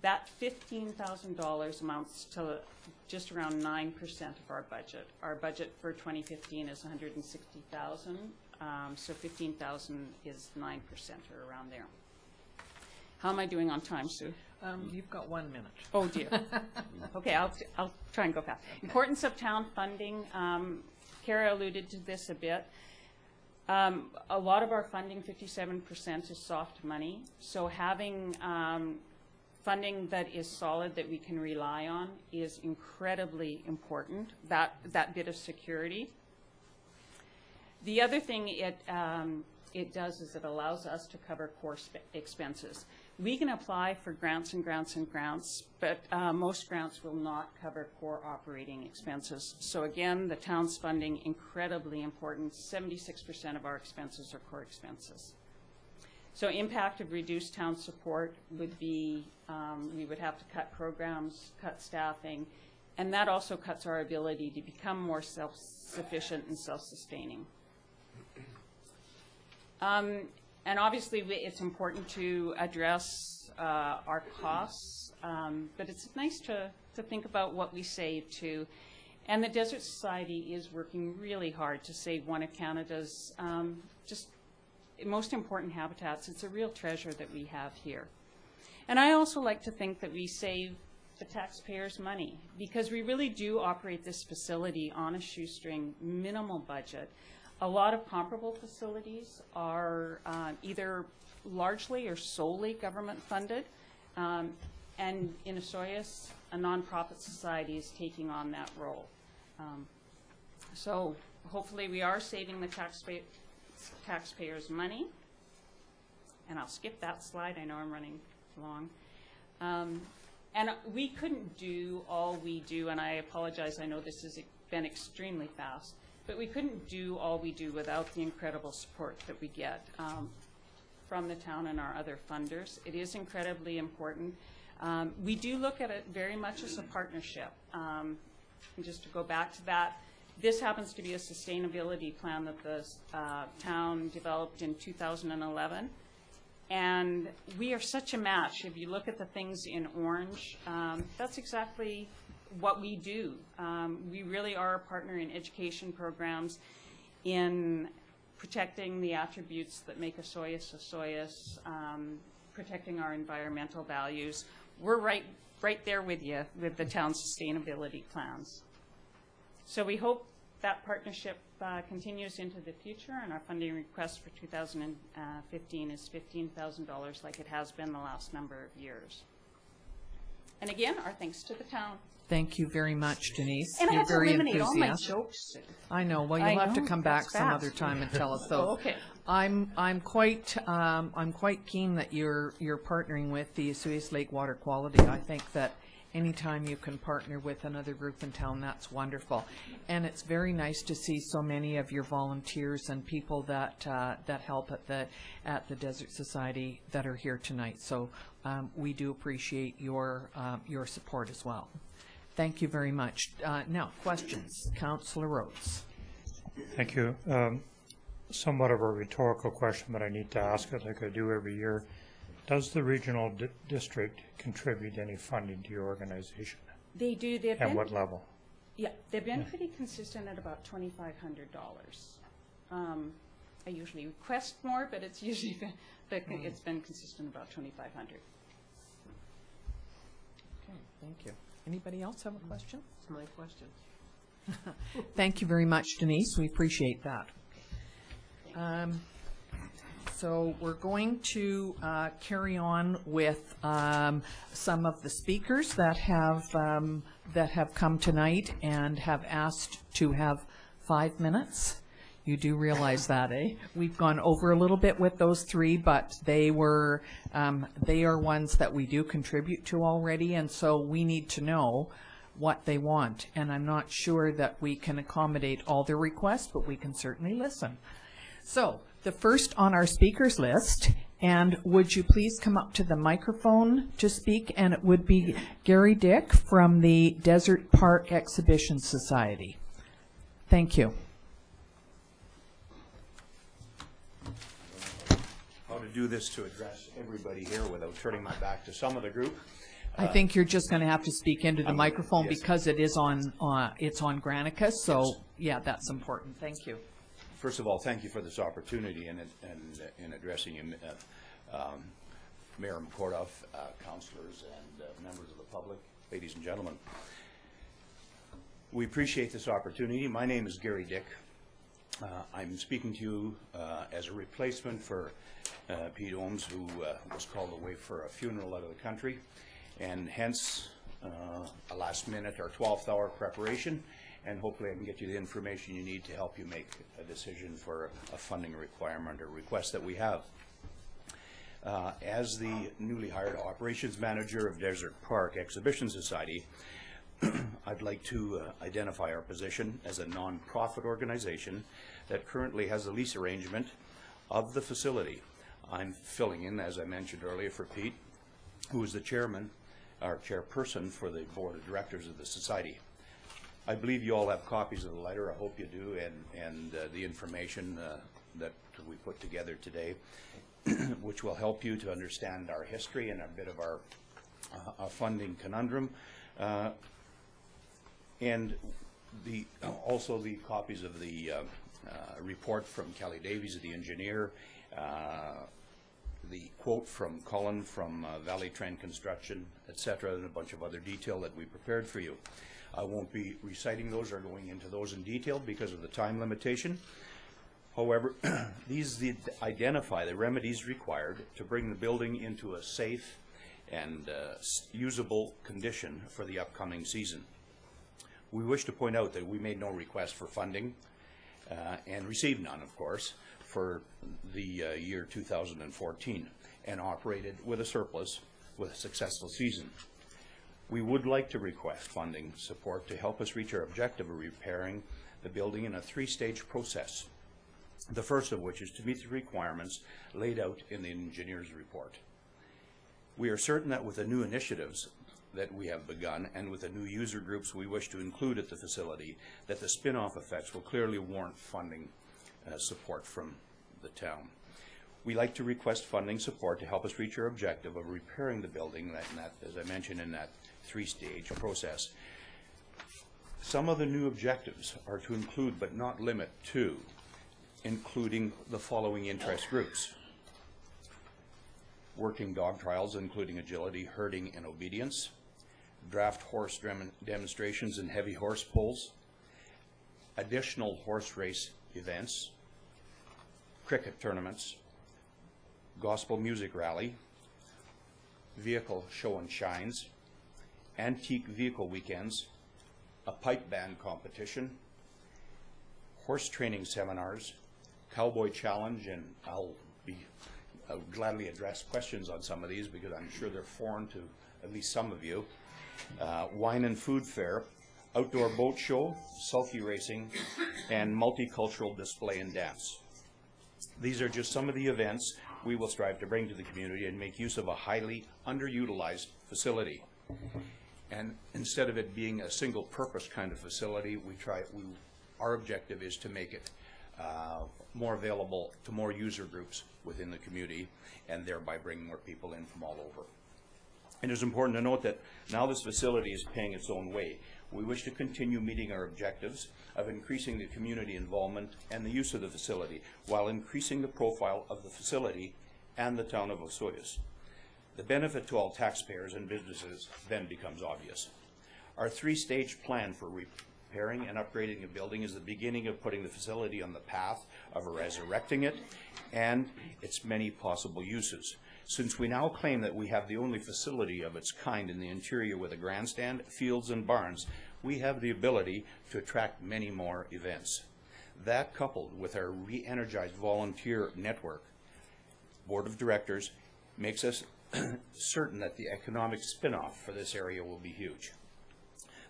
Speaker 9: That $15,000 amounts to just around 9% of our budget. Our budget for 2015 is $160,000, so $15,000 is 9% or around there. How am I doing on time, Sue?
Speaker 1: You've got 1 minute.
Speaker 9: Oh, dear. Okay, I'll try and go fast. Importance of town funding. Kara alluded to this a bit. A lot of our funding, 57%, is soft money. So having funding that is solid, that we can rely on, is incredibly important, that bit of security. The other thing it does is it allows us to cover core expenses. We can apply for grants and grants and grants, but most grants will not cover core operating expenses. So again, the town's funding, incredibly important. 76% of our expenses are core expenses. So impact of reduced town support would be, we would have to cut programs, cut staffing, and that also cuts our ability to become more self-sufficient and self-sustaining. And obviously, it's important to address our costs, but it's nice to think about what we save too. And the Desert Society is working really hard to save one of Canada's just most important habitats. It's a real treasure that we have here. And I also like to think that we save the taxpayers' money, because we really do operate this facility on a shoestring, minimal budget. A lot of comparable facilities are either largely or solely government funded, and in Osoyoos, a nonprofit society is taking on that role. So hopefully we are saving the taxpayers' money. And I'll skip that slide. I know I'm running long. And we couldn't do all we do, and I apologize, I know this has been extremely fast, but we couldn't do all we do without the incredible support that we get from the town and our other funders. It is incredibly important. We do look at it very much as a partnership. And just to go back to that, this happens to be a sustainability plan that the town developed in 2011. And we are such a match. If you look at the things in orange, that's exactly what we do. We really are a partner in education programs, in protecting the attributes that make Osoyoos Osoyoos, protecting our environmental values. We're right there with you with the town's sustainability plans. So we hope that partnership continues into the future, and our funding request for 2015 is $15,000 like it has been the last number of years. And again, our thanks to the town.
Speaker 1: Thank you very much, Denise.
Speaker 9: And I
Speaker 1: You're
Speaker 9: have to
Speaker 1: very
Speaker 9: eliminate all my
Speaker 1: enthusiastic.
Speaker 9: jokes.
Speaker 1: I know. Well,
Speaker 9: I
Speaker 1: you'll have to
Speaker 9: know,
Speaker 1: come back
Speaker 9: that's
Speaker 1: some
Speaker 9: fast.
Speaker 1: other time and tell us. So
Speaker 9: Oh, okay.
Speaker 1: I'm quite keen that you're partnering with the Osoyoos Lake Water Quality. I think that anytime you can partner with another group in town, that's wonderful. And it's very nice to see so many of your volunteers and people that that help at the Desert Society that are here tonight. So we do appreciate your support as well. Thank you very much. Now, questions. Councillor Rhodes.
Speaker 4: Thank you. Somewhat of a rhetorical question, but I need to ask it like I do every year. Does the regional district contribute any funding to your organization?
Speaker 9: They do. They've
Speaker 4: At
Speaker 9: been,
Speaker 4: what level?
Speaker 9: Yeah, they've been pretty consistent at about $2,500. I usually request more, but it's usually it's been consistent about $2,500.
Speaker 1: Okay, thank you. Anybody else have a question?
Speaker 3: That's my question.
Speaker 1: Thank you very much, Denise. We appreciate that. So we're going to carry on with some of the speakers that have come tonight and have asked to have 5 minutes. You do realize that, eh? We've gone over a little bit with those three, but they are ones that we do contribute to already, and so we need to know what they want. And I'm not sure that we can accommodate all their requests, but we can certainly listen. So the first on our speakers list, and would you please come up to the microphone to speak, and it would be Garry Dyck from the Desert Park Exhibition Society. Thank you.
Speaker 10: How to do this to address everybody here without turning my back to some of the group.
Speaker 1: I think you're just going to have to speak into the microphone
Speaker 10: yes.
Speaker 1: because it is on Granicus, so yes. Yeah, that's important. Thank you.
Speaker 10: First of all, thank you for this opportunity in addressing you, Mayor McKortoff, councillors, and members of the public, ladies and gentlemen. We appreciate this opportunity. My name is Garry Dyck. I'm speaking to you as a replacement for Pete Ohms, who was called away for a funeral out of the country, and hence a last minute or 12th hour preparation, and hopefully I can get you the information you need to help you make a decision for a funding requirement or request that we have. As the newly hired operations manager of Desert Park Exhibition Society, I'd like to identify our position as a non-profit organization that currently has a lease arrangement of the facility. I'm filling in, as I mentioned earlier, for Pete, who is the chairman, or chairperson for the board of directors of the society. I believe you all have copies of the letter. I hope you do, and the information that we put together today, which will help you to understand our history and a bit of our funding conundrum. And also the copies of the report from Kelly Davies, the engineer, the quote from Cullen from Valley Trend Construction, etc., and a bunch of other detail that we prepared for you. I won't be reciting those or going into those in detail because of the time limitation. However, these identify the remedies required to bring the building into a safe and usable condition for the upcoming season. We wish to point out that we made no request for funding and received none, of course, for the year 2014, and operated with a surplus with a successful season. We would like to request funding support to help us reach our objective of repairing the building in a 3-stage process, the first of which is to meet the requirements laid out in the engineer's report. We are certain that with the new initiatives that we have begun and with the new user groups we wish to include at the facility, that the spin-off effects will clearly warrant funding support from the town. We like to request funding support to help us reach our objective of repairing the building, as I mentioned, in that three-stage process. Some of the new objectives are to include, but not limit to, including the following interest groups: working dog trials, including agility, herding, and obedience; draft horse demonstrations and heavy horse pulls; additional horse race events; cricket tournaments; gospel music rally; vehicle show and shines; antique vehicle weekends; a pipe band competition; horse training seminars; cowboy challenge, and I'll gladly address questions on some of these because I'm sure they're foreign to at least some of you; wine and food fair; outdoor boat show; sulky racing; and multicultural display and dance. These are just some of the events we will strive to bring to the community and make use of a highly underutilized facility. And instead of it being a single purpose kind of facility, our objective is to make it more available to more user groups within the community, and thereby bring more people in from all over. It is important to note that now this facility is paying its own way. We wish to continue meeting our objectives of increasing the community involvement and the use of the facility, while increasing the profile of the facility and the town of Osoyoos. The benefit to all taxpayers and businesses then becomes obvious. Our three-stage plan for repairing and upgrading a building is the beginning of putting the facility on the path of resurrecting it and its many possible uses. Since we now claim that we have the only facility of its kind in the interior with a grandstand, fields, and barns, we have the ability to attract many more events. That, coupled with our re-energized volunteer network, board of directors, makes us certain that the economic spin-off for this area will be huge.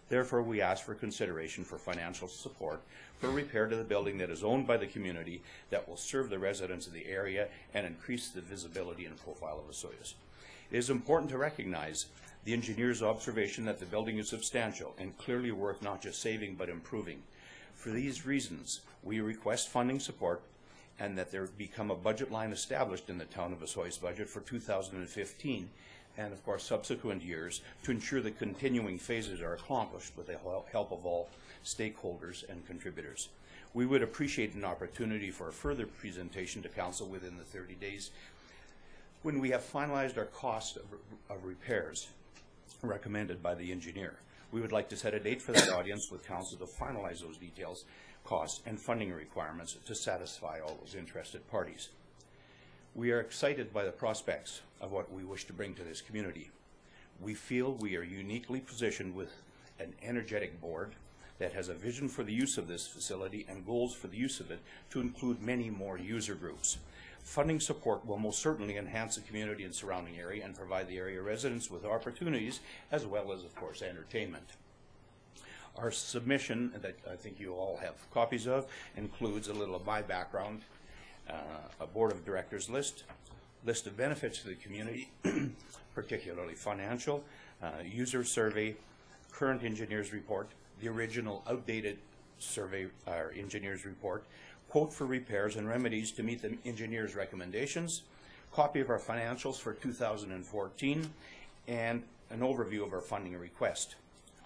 Speaker 10: Therefore, we ask for consideration for financial support for repair to the building that is owned by the community, that will serve the residents of the area and increase the visibility and profile of Osoyoos. It is important to recognize the engineer's observation that the building is substantial and clearly worth not just saving but improving. For these reasons, we request funding support and that there become a budget line established in the town of Osoyoos budget for 2015 and of course subsequent years to ensure the continuing phases are accomplished with the help of all stakeholders and contributors. We would appreciate an opportunity for a further presentation to council within the 30 days when we have finalized our cost of repairs recommended by the engineer. We would like to set a date for that audience with council to finalize those details, costs, and funding requirements to satisfy all those interested parties. We are excited by the prospects of what we wish to bring to this community. We feel we are uniquely positioned with an energetic board that has a vision for the use of this facility and goals for the use of it to include many more user groups. Funding support will most certainly enhance the community and surrounding area and provide the area residents with opportunities as well as, of course, entertainment. Our submission that I think you all have copies of includes a little of my background, a board of directors list of benefits to the community, particularly financial, user survey, current engineer's report, the original outdated survey or engineer's report, quote for repairs and remedies to meet the engineer's recommendations, copy of our financials for 2014, and an overview of our funding request,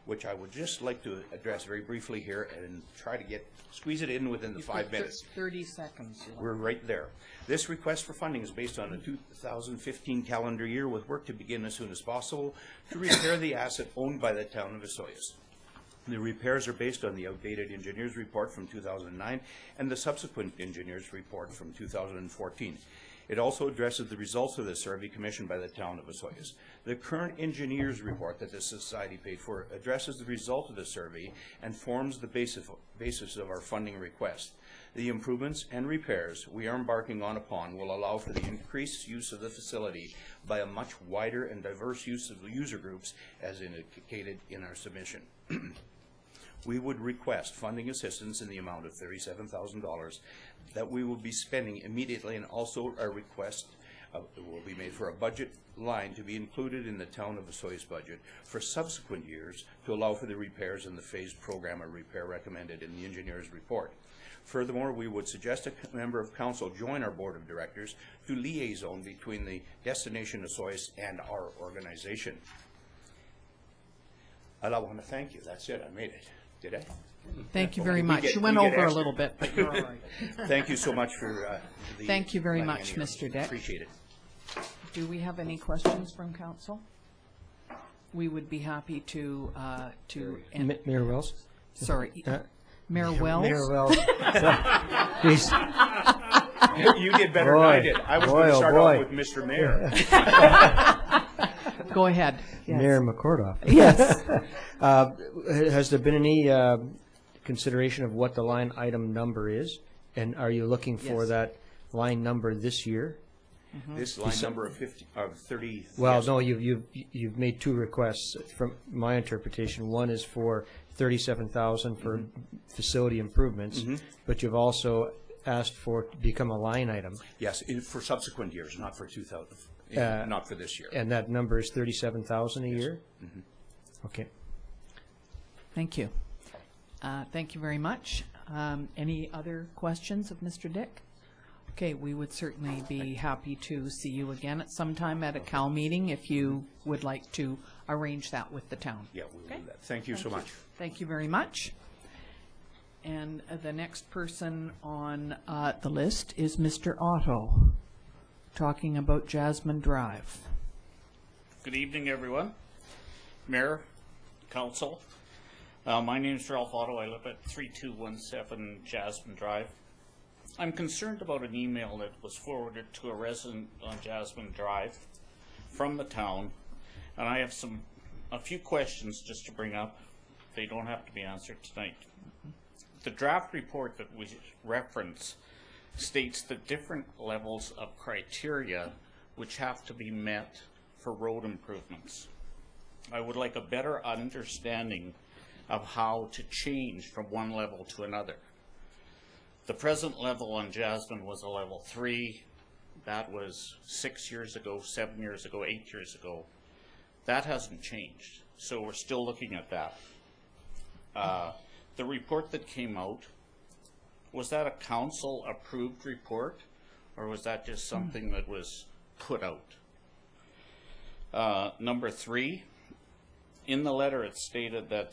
Speaker 10: which I would just like to address very briefly here and try to squeeze it in within the 5 minutes.
Speaker 1: 30 seconds.
Speaker 10: We're right there. This request for funding is based on a 2015 calendar year with work to begin as soon as possible to repair the asset owned by the town of Osoyoos. The repairs are based on the outdated engineer's report from 2009 and the subsequent engineer's report from 2014. It also addresses the results of the survey commissioned by the town of Osoyoos. The current engineer's report that the society paid for addresses the result of the survey and forms the basis of our funding request. The improvements and repairs we are embarking upon will allow for the increased use of the facility by a much wider and diverse use of the user groups as indicated in our submission. We would request funding assistance in the amount of $37,000 that we will be spending immediately, and also a request It will be made for a budget line to be included in the town of Osoyoos budget for subsequent years to allow for the repairs in the phased program of repair recommended in the engineer's report. Furthermore, we would suggest a member of council join our board of directors to liaison between the destination Osoyoos and our organization. And I want to thank you. That's it. I made it. Did I?
Speaker 1: Thank you very much. You went over a little bit, but you're all right.
Speaker 10: Thank you so much for the...
Speaker 1: Thank you very much, Mr. Dyck.
Speaker 10: Appreciate it.
Speaker 1: Do we have any questions from council? We would be happy to
Speaker 3: Mayor Wells?
Speaker 1: Sorry, Mayor Wells?
Speaker 3: Mayor Wells. Please.
Speaker 10: You did better than I did. I was going to start off with Mr. Mayor.
Speaker 1: Go ahead. Yes.
Speaker 3: Mayor McKortoff.
Speaker 1: Yes.
Speaker 3: Has there been any consideration of what the line item number is? And are you looking for that line number this year?
Speaker 10: This line number of 30.
Speaker 3: Well,
Speaker 10: yes.
Speaker 3: no, you've made two requests from my interpretation. One is for 37,000 for facility improvements, but you've also asked for it to become a line item.
Speaker 10: Yes, for subsequent years, not for 2000, not for this year.
Speaker 3: And that number is 37,000 a year? Okay.
Speaker 1: Thank you. Thank you very much. Any other questions of Mr. Dyck? Okay, we would certainly be happy to see you again at some time at a CAL meeting if you would like to arrange that with the town.
Speaker 10: Yeah, we'll do that. Thank you so much.
Speaker 1: Thank you very much. And the next person on the list is Mr. Otto, talking about Jasmine Drive.
Speaker 11: Good evening, everyone. Mayor, Council. My name is Ralph Otto. I live at 3217 Jasmine Drive. I'm concerned about an email that was forwarded to a resident on Jasmine Drive from the town, and I have a few questions just to bring up. They don't have to be answered tonight. The draft report that we reference states the different levels of criteria which have to be met for road improvements. I would like a better understanding of how to change from one level to another. The present level on Jasmine was a level 3. That was 6 years ago, 7 years ago, 8 years ago. That hasn't changed, so we're still looking at that. The report that came out, was that a council-approved report, or was that just something that was put out? Number 3, in the letter it stated that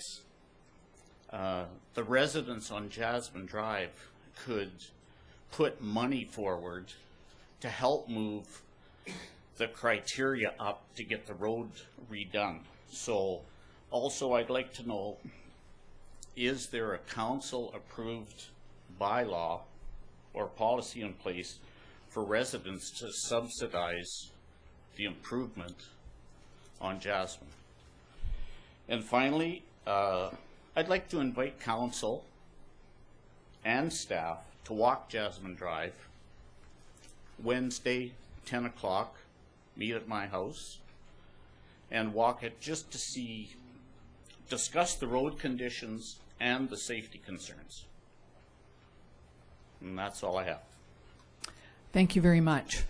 Speaker 11: the residents on Jasmine Drive could put money forward to help move the criteria up to get the road redone. So also I'd like to know, is there a council-approved bylaw or policy in place for residents to subsidize the improvement on Jasmine? And finally, I'd like to invite council and staff to walk Jasmine Drive Wednesday, 10 o'clock, meet at my house, and walk it just to discuss the road conditions and the safety concerns. And that's all I have.
Speaker 1: Thank you very much.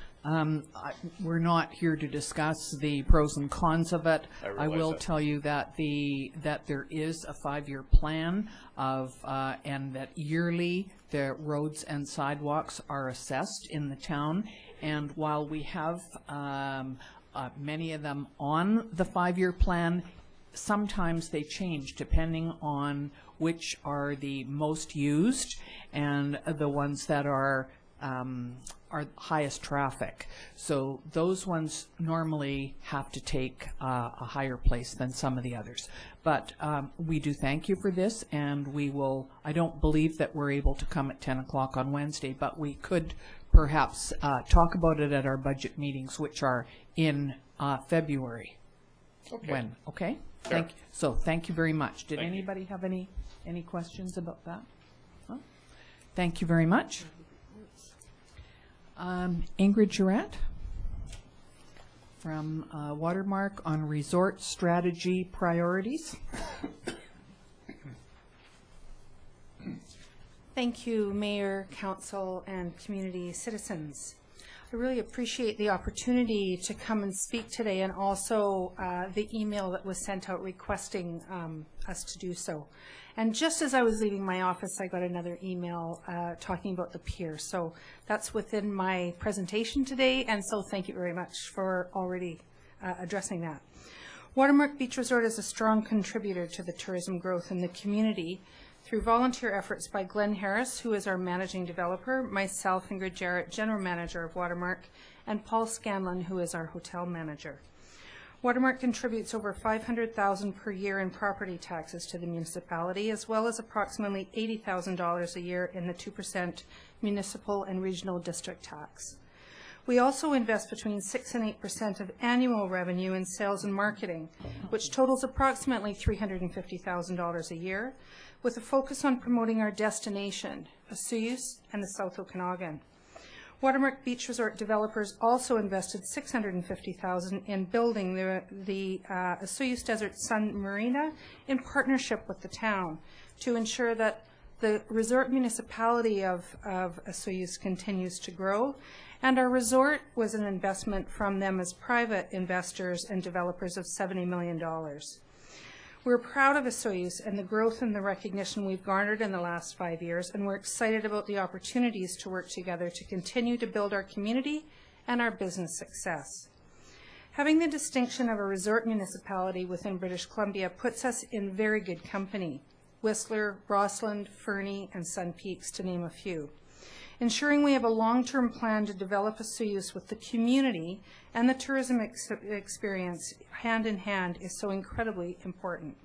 Speaker 1: We're not here to discuss the pros and cons of it. I will tell you that there is a 5-year plan and that yearly the roads and sidewalks are assessed in the town. And while we have many of them on the 5-year plan, sometimes they change depending on which are the most used and the ones that are highest traffic. So those ones normally have to take a higher place than some of the others. But we do thank you for this, and we will, I don't believe that we're able to come at 10 o'clock on Wednesday, but we could perhaps talk about it at our budget meetings, which are in February.
Speaker 11: Okay.
Speaker 1: When, okay?
Speaker 11: Sure.
Speaker 1: Thank you very much. Did
Speaker 11: Thank you.
Speaker 1: anybody have any questions about that? No? Thank you very much. Ingrid, Jarrett from Watermark on resort strategy priorities.
Speaker 12: Thank you, Mayor, Council, and community citizens. I really appreciate the opportunity to come and speak today, and also the email that was sent out requesting us to do so. And just as I was leaving my office, I got another email talking about the pier. So that's within my presentation today, and so thank you very much for already addressing that. Watermark Beach Resort is a strong contributor to the tourism growth in the community through volunteer efforts by Glenn Harris, who is our managing developer, myself, Ingrid, Jarrett, general manager of Watermark, and Paul Scanlon, who is our hotel manager. Watermark contributes over $500,000 per year in property taxes to the municipality, as well as approximately $80,000 a year in the 2% municipal and regional district tax. We also invest between 6 and 8% of annual revenue in sales and marketing, which totals approximately $350,000 a year, with a focus on promoting our destination, Osoyoos and the South Okanagan. Watermark Beach Resort developers also invested $650,000 in building the Osoyoos Desert Sun Marina in partnership with the town to ensure that the resort municipality of Osoyoos continues to grow, and our resort was an investment from them as private investors and developers of $70 million. We're proud of Osoyoos and the growth and the recognition we've garnered in the last 5 years, and we're excited about the opportunities to work together to continue to build our community and our business success. Having the distinction of a resort municipality within British Columbia puts us in very good company: Whistler, Rossland, Fernie, and Sun Peaks, to name a few. Ensuring we have a long-term plan to develop Osoyoos with the community and the tourism experience hand in hand is so incredibly important.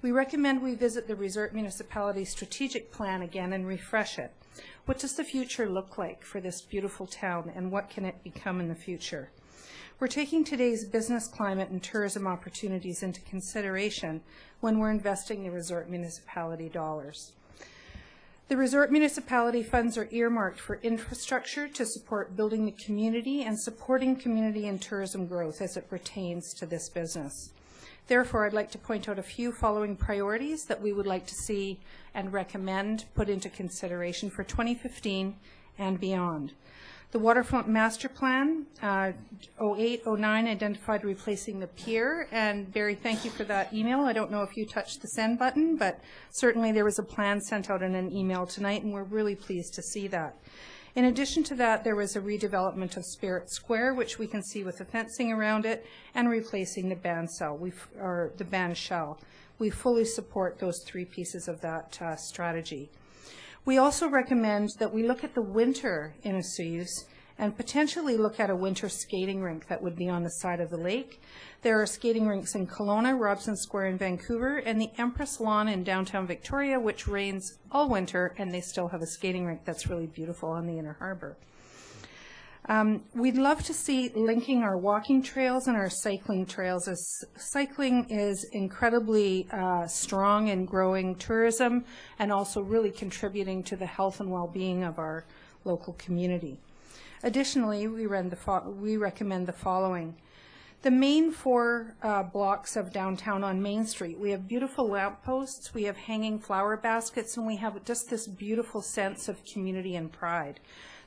Speaker 12: We recommend we visit the resort municipality strategic plan again and refresh it. What does the future look like for this beautiful town, and what can it become in the future? We're taking today's business climate and tourism opportunities into consideration when we're investing the resort municipality dollars. The resort municipality funds are earmarked for infrastructure to support building the community and supporting community and tourism growth as it pertains to this business. Therefore, I'd like to point out a few following priorities that we would like to see and recommend put into consideration for 2015 and beyond. The Waterfront Master Plan, 08-09, identified replacing the pier, and Barry, thank you for that email. I don't know if you touched the send button, but certainly there was a plan sent out in an email tonight, and we're really pleased to see that. In addition to that, there was a redevelopment of Spirit Square, which we can see with the fencing around it, and replacing the band shell. We fully support those three pieces of that strategy. We also recommend that we look at the winter in Osoyoos and potentially look at a winter skating rink that would be on the side of the lake. There are skating rinks in Kelowna, Robson Square in Vancouver, and the Empress Lawn in downtown Victoria, which rains all winter, and they still have a skating rink that's really beautiful on the Inner Harbor. We'd love to see linking our walking trails and our cycling trails, as cycling is incredibly strong in growing tourism and also really contributing to the health and well-being of our local community. Additionally, we recommend the following. The main four blocks of downtown on Main Street, we have beautiful lampposts, we have hanging flower baskets, and we have just this beautiful sense of community and pride.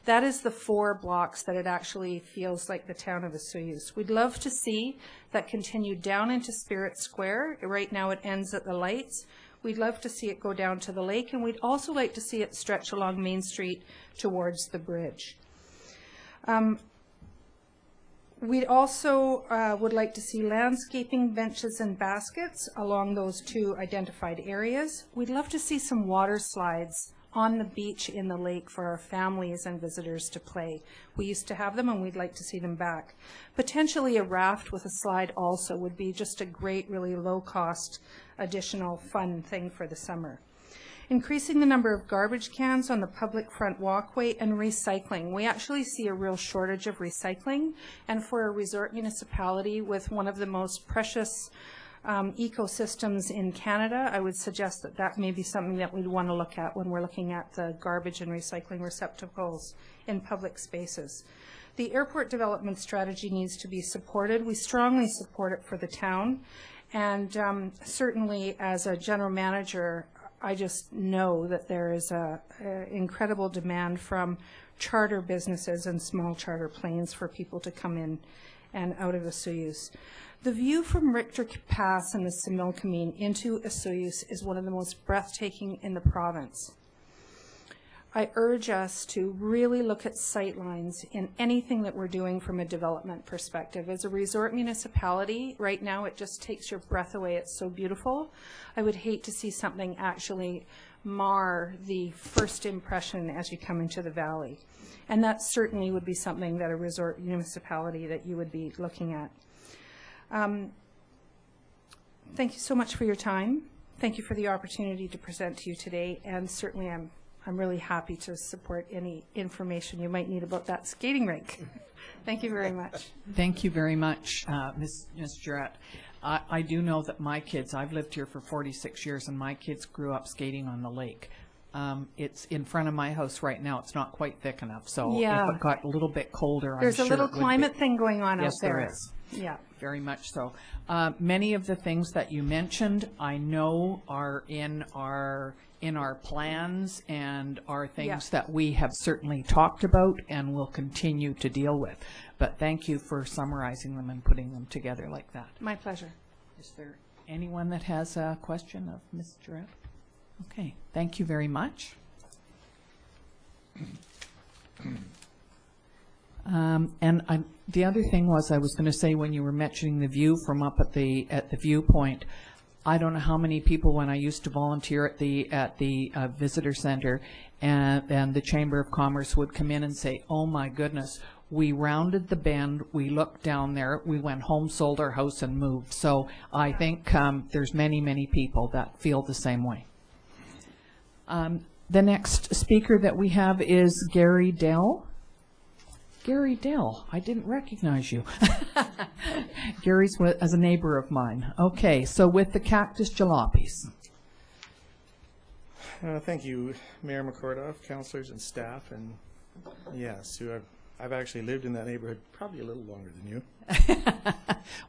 Speaker 12: That is the 4 blocks that it actually feels like the town of Osoyoos. We'd love to see that continue down into Spirit Square. Right now it ends at the lights. We'd love to see it go down to the lake, and we'd also like to see it stretch along Main Street towards the bridge. We'd also would like to see landscaping benches and baskets along those 2 identified areas. We'd love to see some water slides on the beach in the lake for our families and visitors to play. We used to have them, and we'd like to see them back. Potentially a raft with a slide also would be just a great, really low-cost, additional fun thing for the summer. Increasing the number of garbage cans on the public front walkway and recycling. We actually see a real shortage of recycling, and for a resort municipality with one of the most precious ecosystems in Canada, I would suggest that that may be something that we'd want to look at when we're looking at the garbage and recycling receptacles in public spaces. The airport development strategy needs to be supported. We strongly support it for the town, and certainly as a general manager, I just know that there is a incredible demand from charter businesses and small charter planes for people to come in and out of Osoyoos. The view from Richter Pass and the Similkameen into Osoyoos is one of the most breathtaking in the province. I urge us to really look at sightlines in anything that we're doing from a development perspective. As a resort municipality, right now it just takes your breath away. It's so beautiful. I would hate to see something actually mar the first impression as you come into the valley. And that certainly would be something that a resort municipality that you would be looking at. Thank you so much for your time. Thank you for the opportunity to present to you today, and certainly I'm really happy to support any information you might need about that skating rink. Thank you very much.
Speaker 1: Thank you very much, Ms. Jarrett. I do know that my kids, I've lived here for 46 years, and my kids grew up skating on the lake. It's in front of my house right now. It's not quite thick enough, so
Speaker 12: yeah.
Speaker 1: If it got a little bit colder,
Speaker 12: there's
Speaker 1: I'm
Speaker 12: a
Speaker 1: sure
Speaker 12: little climate thing going on
Speaker 1: yes,
Speaker 12: out there.
Speaker 1: Yes, there is.
Speaker 12: Yeah.
Speaker 1: Very much so. Many of the things that you mentioned, I know are in our plans and are things that we have certainly talked about and will continue to deal with. But thank you for summarizing them and putting them together like that.
Speaker 12: My pleasure.
Speaker 1: Is there anyone that has a question of Ms. Jarrett? Okay, thank you very much. The other thing was, I was going to say, when you were mentioning the view from up at the viewpoint, I don't know how many people, when I used to volunteer at the visitor center, and the Chamber of Commerce would come in and say, "Oh my goodness, we rounded the bend, we looked down there, we went home, sold our house, and moved." So I think there's many people that feel the same way. The next speaker that we have is Garry Dell. Garry Dell, I didn't recognize you. Gary's as a neighbor of mine. Okay, so with the Cactus Jalopies.
Speaker 13: Thank you, Mayor McKortoff, councillors and staff, and yes, I've actually lived in that neighborhood probably a little longer than you.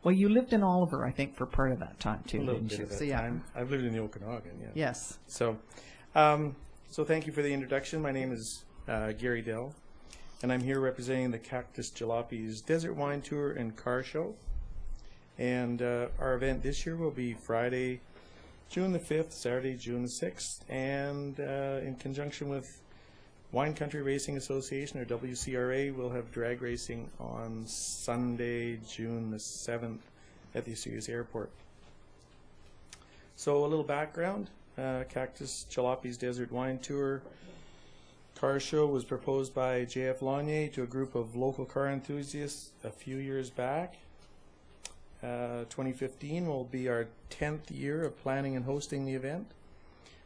Speaker 1: Well, you lived in Oliver, I think, for part of that time too.
Speaker 13: A little
Speaker 1: didn't
Speaker 13: bit
Speaker 1: you?
Speaker 13: of that
Speaker 1: So, yeah.
Speaker 13: time. I've lived in the Okanagan, yeah.
Speaker 1: Yes.
Speaker 13: So, so thank you for the introduction. My name is Garry Dell, and I'm here representing the Cactus Jalopies Desert Wine Tour and Car Show. And our event this year will be Friday, June the 5th, Saturday, June the 6th, and in conjunction with Wine Country Racing Association, or WCRA, we'll have drag racing on Sunday, June the 7th at the Osoyoos Airport. So a little background, Cactus Jalopies Desert Wine Tour Car Show was proposed by J.F. Lanier to a group of local car enthusiasts a few years back. 2015 will be our 10th year of planning and hosting the event.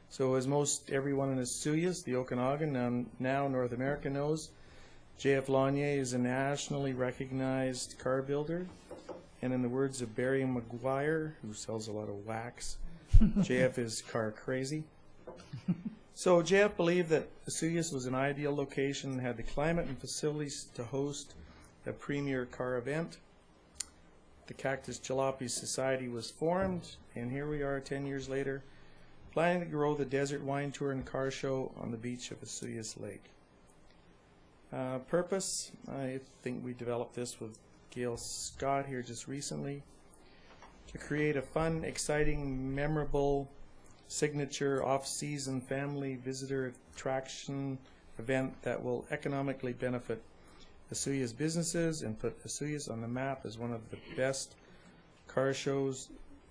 Speaker 13: So as most everyone in Osoyoos, the Okanagan, and now North America knows, J.F. Lanier is a nationally recognized car builder. And in the words of Barry McGuire, who sells a lot of wax, J.F. is car crazy. So J.F. believed that Osoyoos was an ideal location and had the climate and facilities to host a premier car event. The Cactus Jalopies Society was formed, and here we are 10 years later, planning to grow the Desert Wine Tour and Car Show on the beach of Osoyoos Lake. Purpose, I think we developed this with Gail Scott here just recently, to create a fun, exciting, memorable, signature off-season family visitor attraction event that will economically benefit Osoyoos businesses and put Osoyoos on the map as one of the best car shows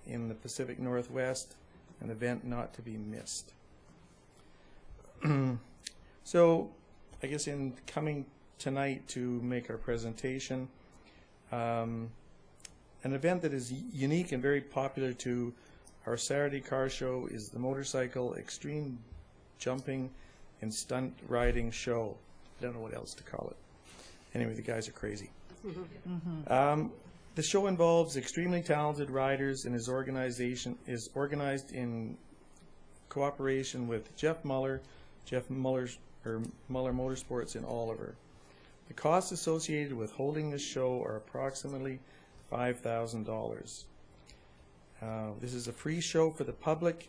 Speaker 13: in the Pacific Northwest, an event not to be missed. So I guess in coming tonight to make our presentation, an event that is unique and very popular to our Saturday car show is the Motorcycle Extreme Jumping and Stunt Riding Show. I don't know what else to call it. Anyway, the guys are crazy. The show involves extremely talented riders and is organized in cooperation with Jeff Muller Motorsports in Oliver. The costs associated with holding this show are approximately $5,000. This is a free show for the public.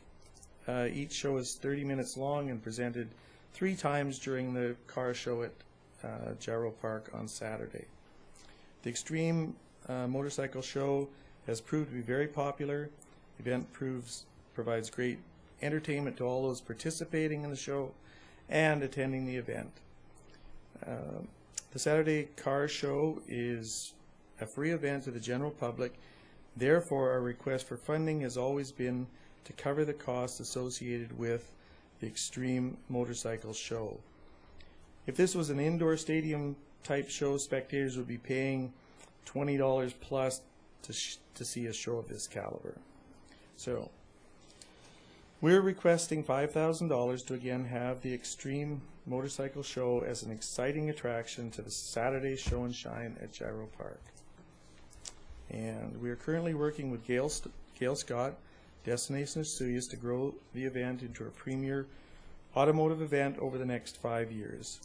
Speaker 13: Each show is 30 minutes long and presented 3 times during the car show at Jarrett Park on Saturday. The Extreme Motorcycle Show has proved to be very popular. The event provides great entertainment to all those participating in the show and attending the event. The Saturday car show is a free event to the general public. Therefore, our request for funding has always been to cover the costs associated with the Extreme Motorcycle Show. If this was an indoor stadium type show, spectators would be paying $20 plus to see a show of this caliber. So we're requesting $5,000 to again have the Extreme Motorcycle Show as an exciting attraction to the Saturday show and shine at Jarrett Park. And we are currently working with Gail Scott, Destination Osoyoos, to grow the event into a premier automotive event over the next 5 years.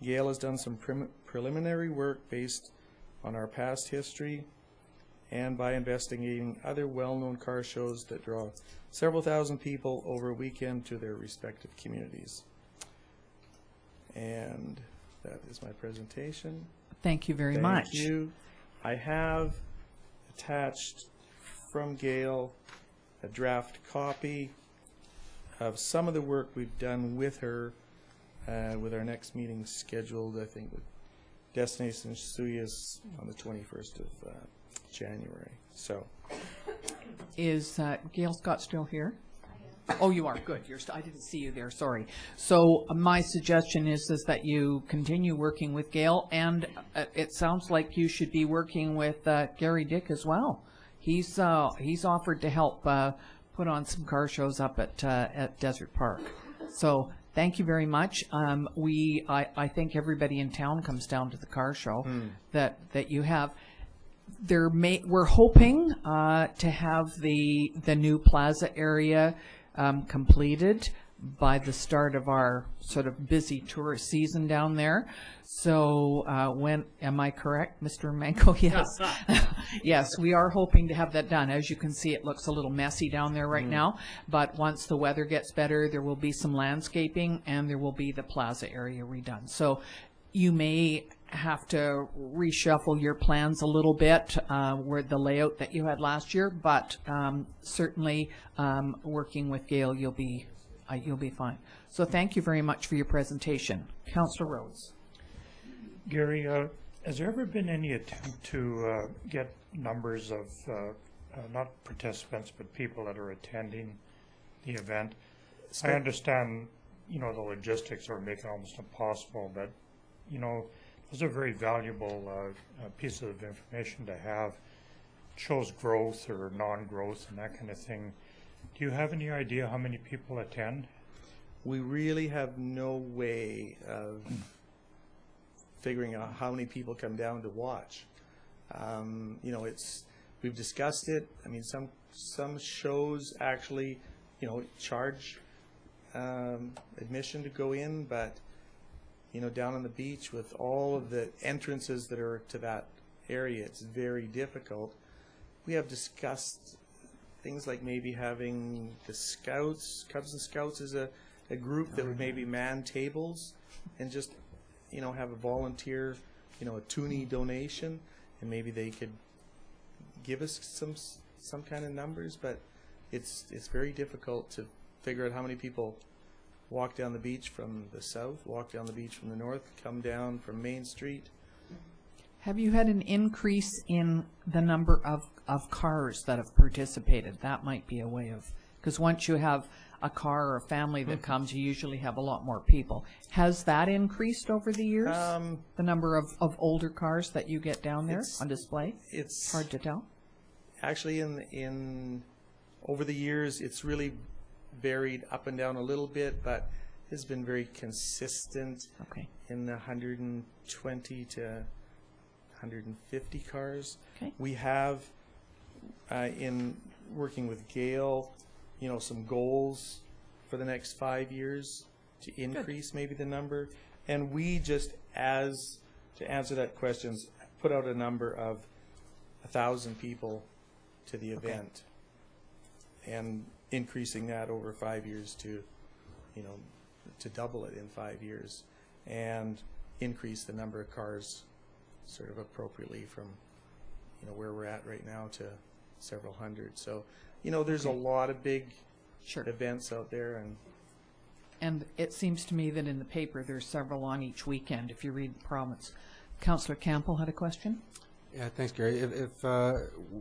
Speaker 13: Gail has done some preliminary work based on our past history and by investigating other well-known car shows that draw several thousand people over a weekend to their respective communities. And that is my presentation.
Speaker 1: Thank you very much.
Speaker 13: Thank you. I have attached from Gail a draft copy of some of the work we've done with her with our next meeting scheduled, I think, with Destination Osoyoos on the 21st of January. So,
Speaker 1: is Gail Scott still here? Oh, you are. Good. I didn't see you there. Sorry. So my suggestion is that you continue working with Gail, and it sounds like you should be working with Garry Dyck as well. He's offered to help put on some car shows up at Desert Park. So thank you very much. I think everybody in town comes down to the car show that you have. We're hoping to have the new plaza area completed by the start of our sort of busy tourist season down there. So when, am I correct, Mr. Manko? Yes. Yes, we are hoping to have that done. As you can see, it looks a little messy down there right now, but once the weather gets better, there will be some landscaping and there will be the plaza area redone. So you may have to reshuffle your plans a little bit where the layout that you had last year, but certainly working with Gail, you'll be fine. So thank you very much for your presentation. Councillor Rhodes.
Speaker 4: Garry, has there ever been any attempt to get numbers of not participants but people that are attending the event? I understand, the logistics are making it almost impossible, but those are very valuable pieces of information to have. It shows growth or non-growth and that kind of thing. Do you have any idea how many people attend?
Speaker 13: We really have no way of figuring out how many people come down to watch. We've discussed it. I mean, some shows actually, charge admission to go in, but down on the beach with all of the entrances that are to that area, it's very difficult. We have discussed things like maybe having the Scouts, Cubs and Scouts as a group that would maybe man tables and just, have a volunteer, a toonie donation, and maybe they could give us some kind of numbers, but it's very difficult to figure out how many people walk down the beach from the south, walk down the beach from the north, come down from Main Street.
Speaker 1: Have you had an increase in the number of cars that have participated? That might be a way of, because once you have a car or a family that comes, you usually have a lot more people. Has that increased over the years? The number of older cars that you get down there on display? It's hard to tell.
Speaker 13: Actually, over the years, it's really varied up and down a little bit, but has been very consistent in the 120 to 150 cars. We have, in working with Gail, some goals for the next 5 years to increase maybe the number. And we just, to answer that question, put out a number of 1,000 people to the event. And increasing that over 5 years to, you know, to double it in 5 years, and increase the number of cars sort of appropriately from, you know, where we're at right now to several hundred. So, you know, there's a lot of big events out there,
Speaker 1: and it seems to me that in the paper there's several on each weekend if you read the province. Councillor Campbell had a question.
Speaker 5: Yeah, thanks, Gary. If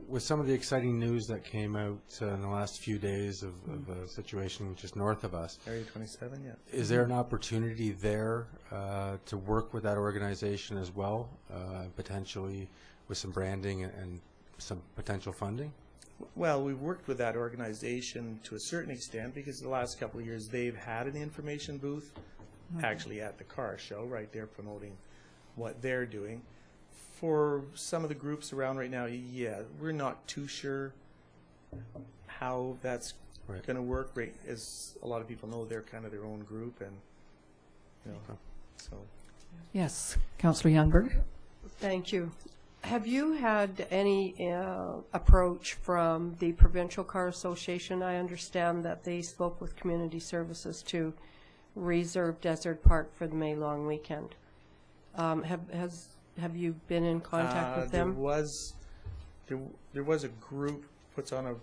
Speaker 5: with some of the exciting news that came out in the last few days of a situation just north of us,
Speaker 13: Area 27, yeah.
Speaker 5: Is there an opportunity there to work with that organization as well, potentially with some branding and some potential funding?
Speaker 13: Well, we've worked with that organization to a certain extent because the last couple of years they've had an information booth actually at the car show, right there promoting what they're doing. For some of the groups around right now, yeah, we're not too sure how that's going to work. Right, as a lot of people know, they're kind of their own group, and you know, so.
Speaker 1: Yes, Councillor Youngberg.
Speaker 14: Thank you. Have you had any approach from the Provincial Car Association? I understand that they spoke with Community Services to reserve Desert Park for the May long weekend. Have you been in contact with them?
Speaker 13: There was a group puts on a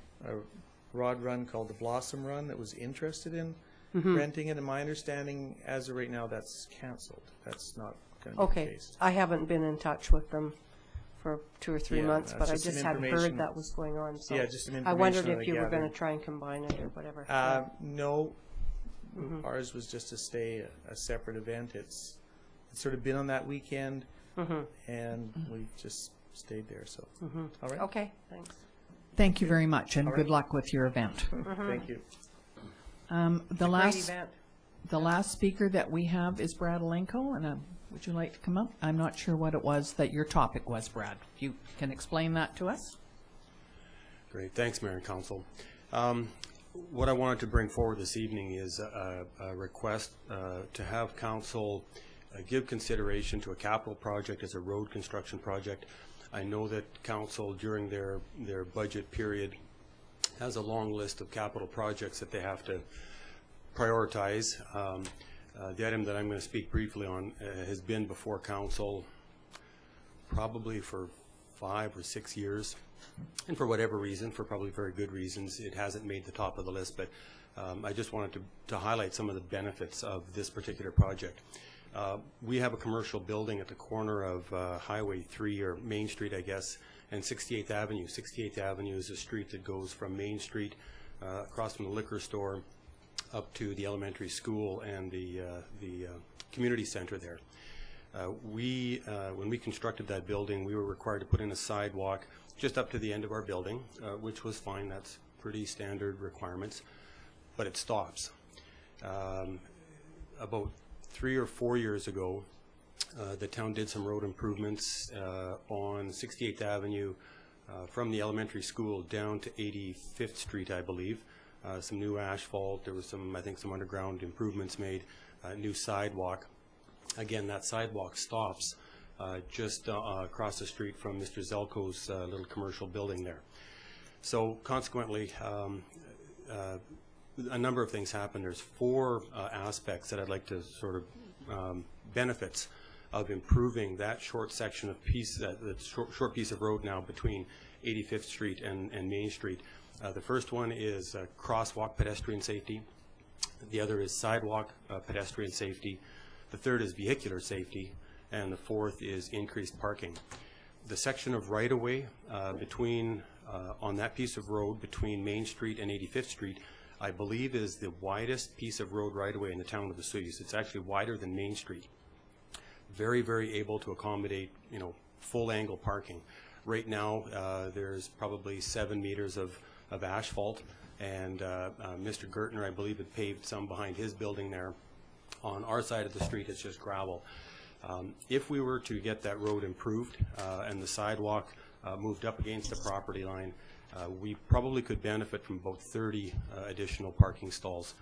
Speaker 13: rod run called the Blossom Run that was interested in renting it. And my understanding, as of right now, that's canceled. That's not going to be the case.
Speaker 14: I haven't been in touch with them for 2 or 3 months, but I just hadn't heard that was going on. So
Speaker 13: just some information
Speaker 14: I wondered if you were going to try and combine it or whatever.
Speaker 13: No, ours was just to stay a separate event. It's sort of been on that weekend. And we just stayed there. So, all right.
Speaker 14: Okay, thanks.
Speaker 1: Thank you very much, and good luck with your event.
Speaker 13: Thank you.
Speaker 1: The last speaker that we have is Brad Elenko, and would you like to come up? I'm not sure what it was that your topic was, Brad. You can explain that to us?
Speaker 15: Great. Thanks, Mayor and Council. What I wanted to bring forward this evening is a request to have Council give consideration to a capital project as a road construction project. I know that Council, during their budget period, has a long list of capital projects that they have to prioritize. The item that I'm going to speak briefly on has been before Council probably for 5 or 6 years, and for whatever reason, for probably very good reasons, it hasn't made the top of the list, but I just wanted to highlight some of the benefits of this particular project. We have a commercial building at the corner of Highway 3, or Main Street, I guess, and 68th Avenue. 68th Avenue is a street that goes from Main Street across from the liquor store up to the elementary school and the community center there. When we constructed that building, we were required to put in a sidewalk just up to the end of our building, which was fine. That's pretty standard requirements, but it stops. About 3 or 4 years ago, the town did some road improvements on 68th Avenue from the elementary school down to 85th Street, I believe. Some new asphalt. There was some, I think, some underground improvements made. New sidewalk. Again, that sidewalk stops just across the street from Mr. Zelko's little commercial building there. So consequently, a number of things happen. There's 4 aspects that I'd like to sort of benefits of improving that short section of piece, that short piece of road now between 85th Street and Main Street. The first one is crosswalk pedestrian safety. The other is sidewalk pedestrian safety. The third is vehicular safety, and the fourth is increased parking. The section of right-of-way between on that piece of road between Main Street and 85th Street, I believe, is the widest piece of road right-of-way in the town of Osoyoos. It's actually wider than Main Street. Very, very able to accommodate, you know, full-angle parking. Right now, there's probably 7 meters of asphalt, and Mr. Gertner, I believe, had paved some behind his building there. On our side of the street, it's just gravel. If we were to get that road improved and the sidewalk moved up against the property line, we probably could benefit from about 30 additional parking stalls,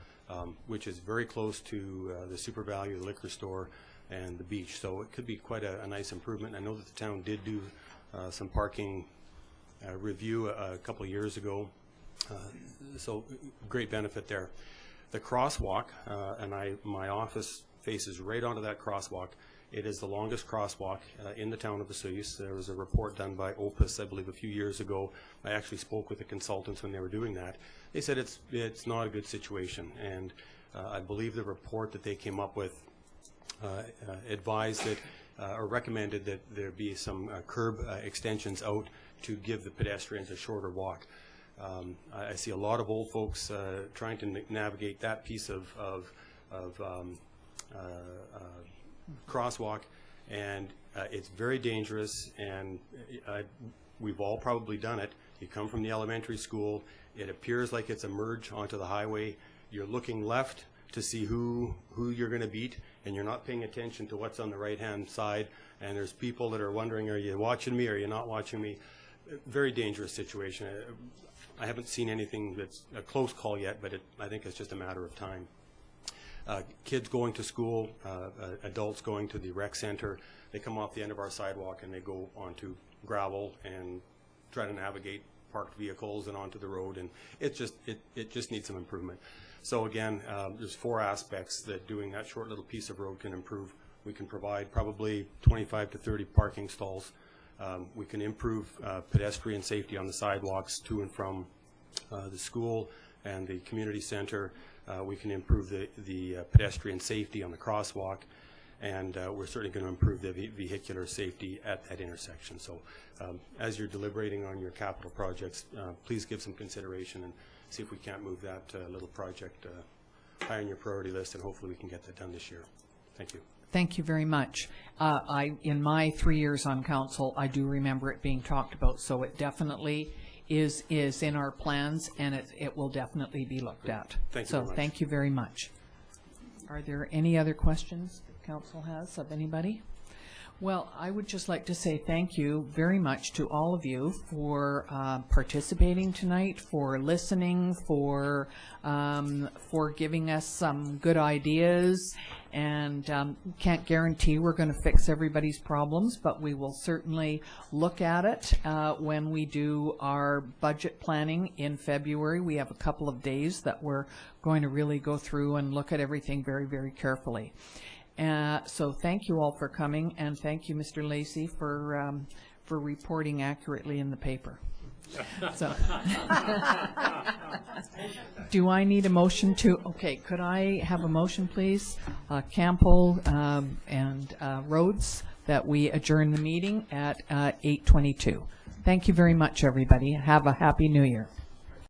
Speaker 15: which is very close to the Super Value, the liquor store, and the beach. So it could be quite a nice improvement. I know that the town did do some parking review a couple of years ago, So great benefit there. The crosswalk, and my office faces right onto that crosswalk. It is the longest crosswalk in the town of Osoyoos. There was a report done by Opus, I believe, a few years ago. I actually spoke with the consultants when they were doing that. They said it's not a good situation, and I believe the report that they came up with advised that or recommended that there be some curb extensions out to give the pedestrians a shorter walk. I see a lot of old folks trying to navigate that piece of crosswalk, and it's very dangerous, and we've all probably done it. You come from the elementary school, it appears like it's a merge onto the highway. You're looking left to see who you're going to beat, and you're not paying attention to what's on the right-hand side, and there's people that are wondering, are you watching me, or are you not watching me? Very dangerous situation. I haven't seen anything that's a close call yet, but I think it's just a matter of time. Kids going to school, adults going to the rec center, they come off the end of our sidewalk and they go onto gravel and try to navigate parked vehicles and onto the road, and it just needs some improvement. So again, there's 4 aspects that doing that short little piece of road can improve. We can provide probably 25 to 30 parking stalls. We can improve pedestrian safety on the sidewalks to and from the school and the community center. We can improve the pedestrian safety on the crosswalk, and we're certainly going to improve the vehicular safety at that intersection. So as you're deliberating on your capital projects, please give some consideration and see if we can't move that little project high on your priority list, and hopefully we can get that done this year. Thank you.
Speaker 1: Thank you very much. In my 3 years on council, I do remember it being talked about, so it definitely is in our plans, and it will definitely be looked at.
Speaker 15: Thank you very much.
Speaker 1: Thank you very much. Are there any other questions the council has of anybody? Well, I would just like to say thank you very much to all of you for participating tonight, for listening, for giving us some good ideas. And can't guarantee we're going to fix everybody's problems, but we will certainly look at it when we do our budget planning in February. We have a couple of days that we're going to really go through and look at everything very, very carefully. So thank you all for coming, and thank you, Mr. Lacey, for reporting accurately in the paper. So, do I need a motion to? Okay, could I have a motion, please? Campbell and Rhodes, that we adjourn the meeting at 8:22. Thank you very much, everybody. Have a happy New Year.